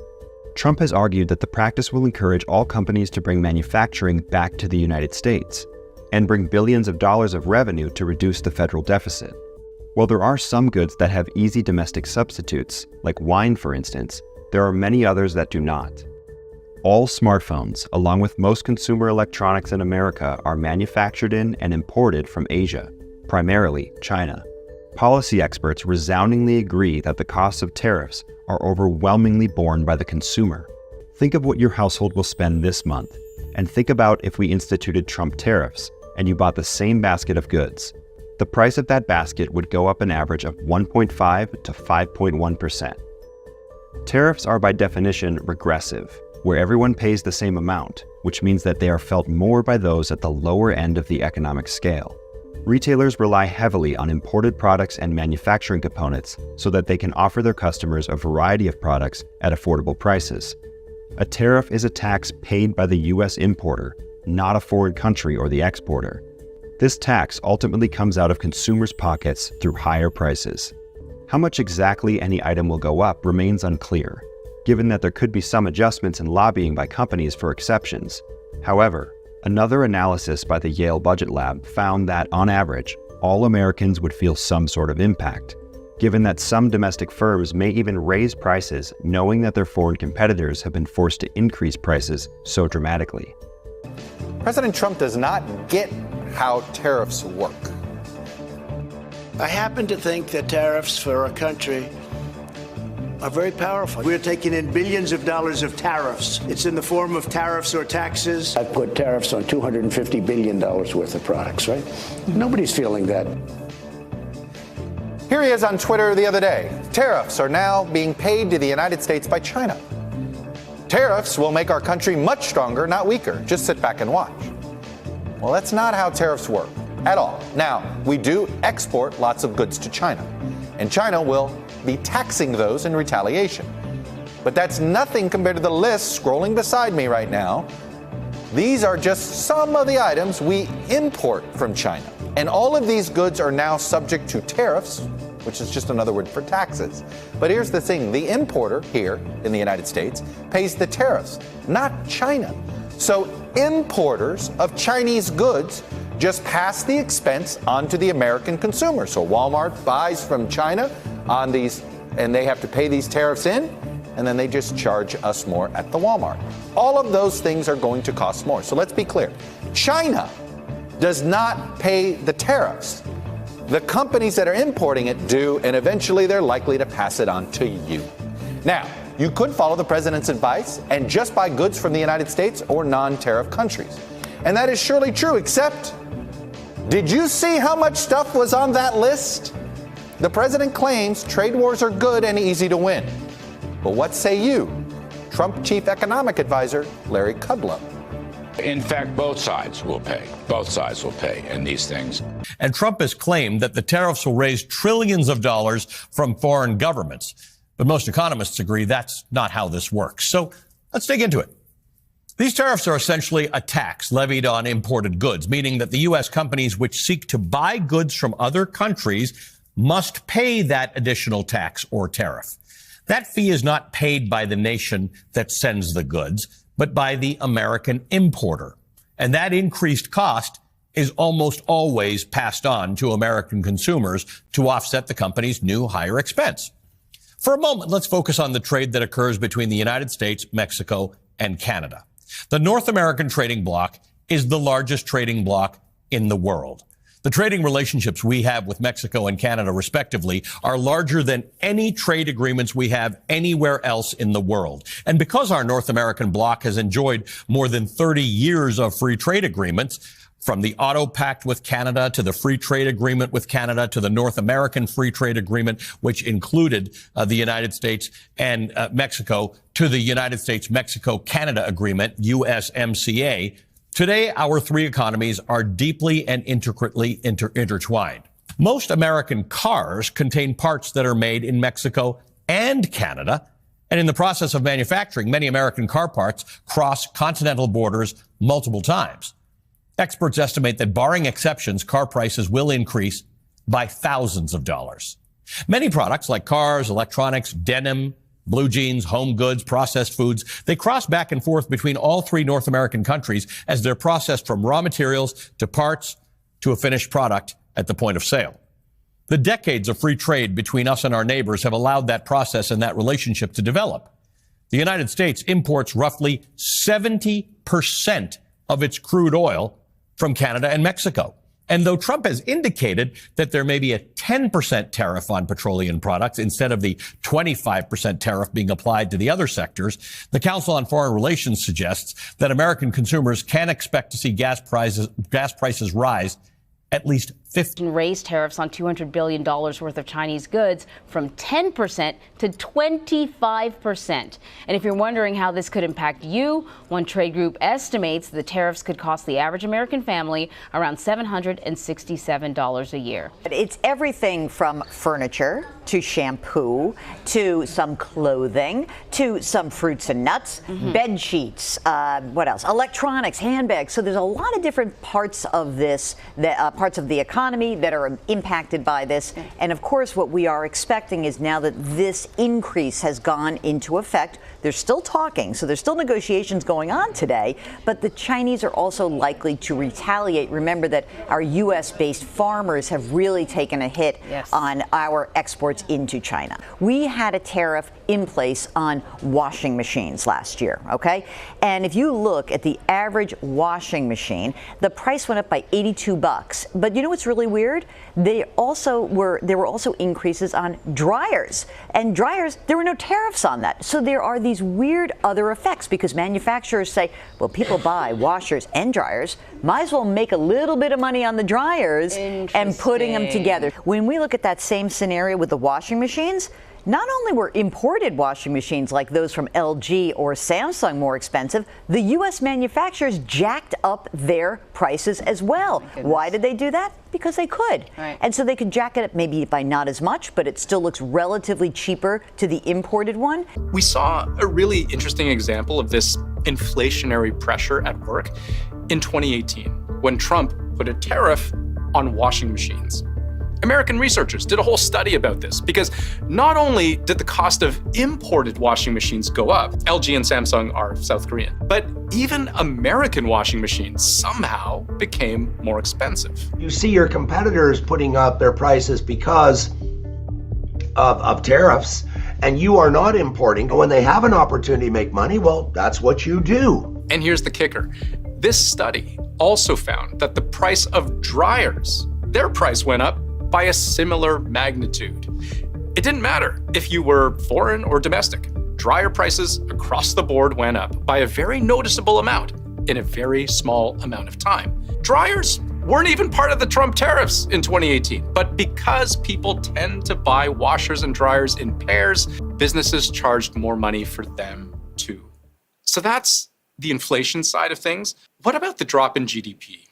Trump has argued that the practice will encourage all companies to bring manufacturing back to the United States and bring billions of dollars of revenue to reduce the federal deficit. While there are some goods that have easy domestic substitutes, like wine for instance, there are many others that do not. All smartphones, along with most consumer electronics in America, are manufactured in and imported from Asia, primarily China. Policy experts resoundingly agree that the costs of tariffs are overwhelmingly borne by the consumer. Think of what your household will spend this month, and think about if we instituted Trump tariffs and you bought the same basket of goods. The price of that basket would go up an average of 1.5 to 5.1%. Tariffs are by definition regressive, where everyone pays the same amount, which means that they are felt more by those at the lower end of the economic scale. Retailers rely heavily on imported products and manufacturing components so that they can offer their customers a variety of products at affordable prices. A tariff is a tax paid by the U.S. importer, not a foreign country or the exporter. This tax ultimately comes out of consumers' pockets through higher prices. How much exactly any item will go up remains unclear, given that there could be some adjustments in lobbying by companies for exceptions. However, another analysis by the Yale Budget Lab found that, on average, all Americans would feel some sort of impact, given that some domestic firms may even raise prices knowing that their foreign competitors have been forced to increase prices so dramatically. President Trump does not get how tariffs work. I happen to think that tariffs for a country are very powerful. We're taking in billions of dollars of tariffs. It's in the form of tariffs or taxes. I put tariffs on $250 billion worth of products, right? Nobody's feeling that. Here he is on Twitter the other day. Tariffs are now being paid to the United States by China. Tariffs will make our country much stronger, not weaker. Just sit back and watch. Well, that's not how tariffs work at all. Now, we do export lots of goods to China, and China will be taxing those in retaliation. But that's nothing compared to the list scrolling beside me right now. These are just some of the items we import from China. And all of these goods are now subject to tariffs, which is just another word for taxes. But here's the thing, the importer here in the United States pays the tariffs, not China. So importers of Chinese goods just pass the expense onto the American consumer. So Walmart buys from China on these, and they have to pay these tariffs in, and then they just charge us more at the Walmart. All of those things are going to cost more. So let's be clear. China does not pay the tariffs. The companies that are importing it do, and eventually they're likely to pass it on to you. Now, you could follow the president's advice and just buy goods from the United States or non-tariff countries. And that is surely true, except, did you see how much stuff was on that list? The president claims trade wars are good and easy to win. But what say you? Trump chief economic advisor Larry Kudlow. In fact, both sides will pay. Both sides will pay in these things. And Trump has claimed that the tariffs will raise trillions of dollars from foreign governments. But most economists agree that's not how this works. So let's dig into it. These tariffs are essentially a tax levied on imported goods, meaning that the U.S. companies which seek to buy goods from other countries must pay that additional tax or tariff. That fee is not paid by the nation that sends the goods, but by the American importer. And that increased cost is almost always passed on to American consumers to offset the company's new higher expense. For a moment, let's focus on the trade that occurs between the United States, Mexico, and Canada. The North American trading bloc is the largest trading bloc in the world. The trading relationships we have with Mexico and Canada, respectively, are larger than any trade agreements we have anywhere else in the world. And because our North American bloc has enjoyed more than 30 years of free trade agreements, from the Auto Pact with Canada to the Free Trade Agreement with Canada to the North American Free Trade Agreement, which included the United States and Mexico, to the United States-Mexico-Canada Agreement, USMCA, today, our three economies are deeply and intricately intertwined. Most American cars contain parts that are made in Mexico and Canada. And in the process of manufacturing, many American car parts cross continental borders multiple times. Experts estimate that, barring exceptions, car prices will increase by thousands of dollars. Many products like cars, electronics, denim, blue jeans, home goods, processed foods, they cross back and forth between all three North American countries as they're processed from raw materials to parts to a finished product at the point of sale. The decades of free trade between us and our neighbors have allowed that process and that relationship to develop. The United States imports roughly 70% of its crude oil from Canada and Mexico. And though Trump has indicated that there may be a 10% tariff on petroleum products instead of the 25% tariff being applied to the other sectors, the Council on Foreign Relations suggests that American consumers can expect to see gas prices rise at least 50. Raised tariffs on $200 billion worth of Chinese goods from 10% to 25%. And if you're wondering how this could impact you, one trade group estimates the tariffs could cost the average American family around $767 a year. It's everything from furniture to shampoo to some clothing to some fruits and nuts, bed sheets, what else? Electronics, handbags. So there's a lot of different parts of this that parts of the economy that are impacted by this. And of course, what we are expecting is now that this increase has gone into effect, they're still talking, so there's still negotiations going on today, but the Chinese are also likely to retaliate. Remember that our U.S.-based farmers have really taken a hit on our exports into China. We had a tariff in place on washing machines last year, okay? And if you look at the average washing machine, the price went up by $82. But you know what's really weird? There were also increases on dryers. And dryers, there were no tariffs on that. So there are these weird other effects because manufacturers say, well, people buy washers and dryers, might as well make a little bit of money on the dryers and putting them together. When we look at that same scenario with the washing machines, not only were imported washing machines like those from LG or Samsung more expensive, the U.S. manufacturers jacked up their prices as well. Why did they do that? Because they could. And so they could jack it up maybe by not as much, but it still looks relatively cheaper to the imported one. We saw a really interesting example of this inflationary pressure at work in 2018 when Trump put a tariff on washing machines. American researchers did a whole study about this because not only did the cost of imported washing machines go up, LG and Samsung are South Korean, but even American washing machines somehow became more expensive. You see your competitors putting up their prices because of tariffs, and you are not importing. When they have an opportunity to make money, well, that's what you do. And here's the kicker. This study also found that the price of dryers, their price went up by a similar magnitude. It didn't matter if you were foreign or domestic. Dryer prices across the board went up by a very noticeable amount in a very small amount of time. Dryers weren't even part of the Trump tariffs in 2018, but because people tend to buy washers and dryers in pairs, businesses charged more money for them too. So that's the inflation side of things. What about the drop in GDP?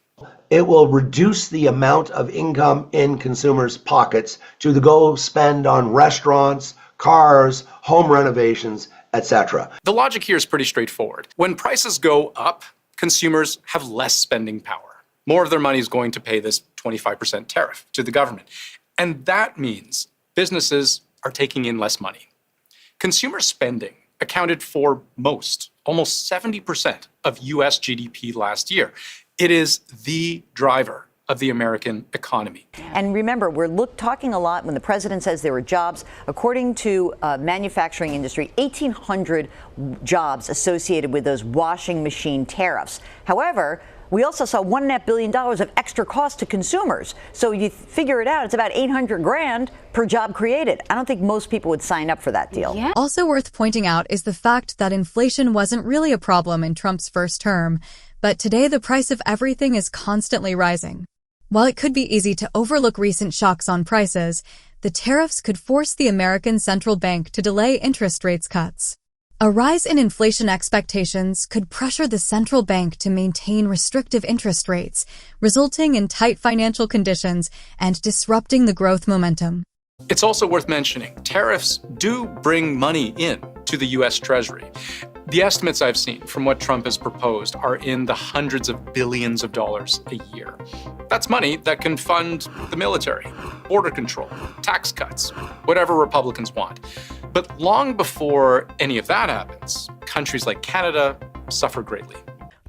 It will reduce the amount of income in consumers' pockets to go spend on restaurants, cars, home renovations, etc. The logic here is pretty straightforward. When prices go up, consumers have less spending power. More of their money is going to pay this 25% tariff to the government. And that means businesses are taking in less money. Consumer spending accounted for almost 70% of US GDP last year. It is the driver of the American economy. And remember, we're talking a lot when the president says there were jobs. According to manufacturing industry, 1,800 jobs associated with those washing machine tariffs. However, we also saw $1.5 billion of extra cost to consumers. So you figure it out, it's about $800,000 per job created. I don't think most people would sign up for that deal. Also worth pointing out is the fact that inflation wasn't really a problem in Trump's first term. But today, the price of everything is constantly rising. While it could be easy to overlook recent shocks on prices, the tariffs could force the American central bank to delay interest rates cuts. A rise in inflation expectations could pressure the central bank to maintain restrictive interest rates, resulting in tight financial conditions and disrupting the growth momentum. It's also worth mentioning, tariffs do bring money in to the U.S. Treasury. The estimates I've seen from what Trump has proposed are in the hundreds of billions of dollars a year. That's money that can fund the military, border control, tax cuts, whatever Republicans want. But long before any of that happens, countries like Canada suffer greatly.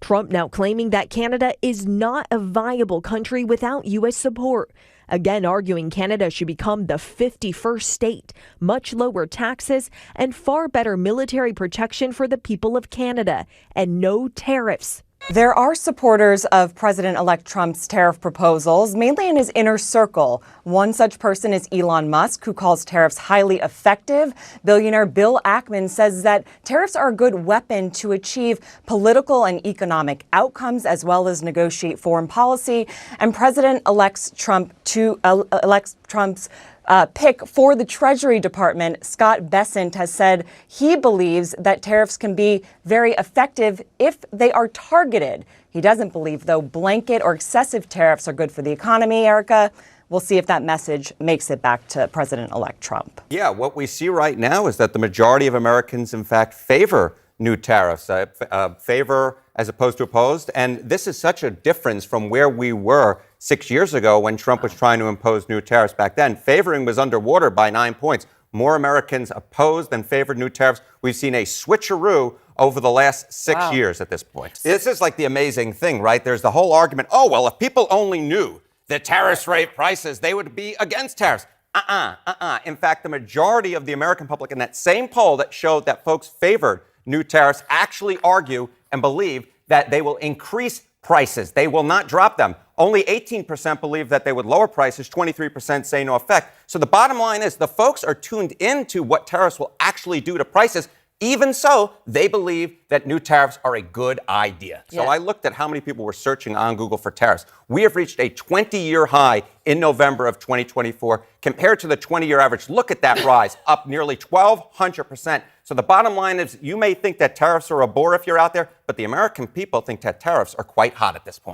Trump now claiming that Canada is not a viable country without U.S. support. Again, arguing Canada should become the 51st state, much lower taxes, and far better military protection for the people of Canada, and no tariffs. There are supporters of President-elect Trump's tariff proposals, mainly in his inner circle. One such person is Elon Musk, who calls tariffs highly effective. Billionaire Bill Ackman says that tariffs are a good weapon to achieve political and economic outcomes, as well as negotiate foreign policy. And President-elect Trump's pick for the Treasury Department, Scott Bessent, has said he believes that tariffs can be very effective if they are targeted. He doesn't believe, though, blanket or excessive tariffs are good for the economy, Erica. We'll see if that message makes it back to President-elect Trump. Yeah, what we see right now is that the majority of Americans, in fact, favor new tariffs, favor as opposed to opposed. And this is such a difference from where we were 6 years ago when Trump was trying to impose new tariffs back then. Favoring was underwater by 9 points. More Americans opposed than favored new tariffs. We've seen a switcheroo over the last 6 years at this point. This is like the amazing thing, right? There's the whole argument, oh, well, if people only knew that tariffs rate prices, they would be against tariffs. In fact, the majority of the American public in that same poll that showed that folks favored new tariffs actually argue and believe that they will increase prices. They will not drop them. Only 18% believe that they would lower prices. 23% say no effect. So the bottom line is the folks are tuned into what tariffs will actually do to prices. Even so, they believe that new tariffs are a good idea. So I looked at how many people were searching on Google for tariffs. We have reached a 20-year high in November of 2024 compared to the 20-year average. Look at that rise, up nearly 1,200%. So the bottom line is you may think that tariffs are a bore if you're out there, but the American people think that tariffs are quite hot at this point.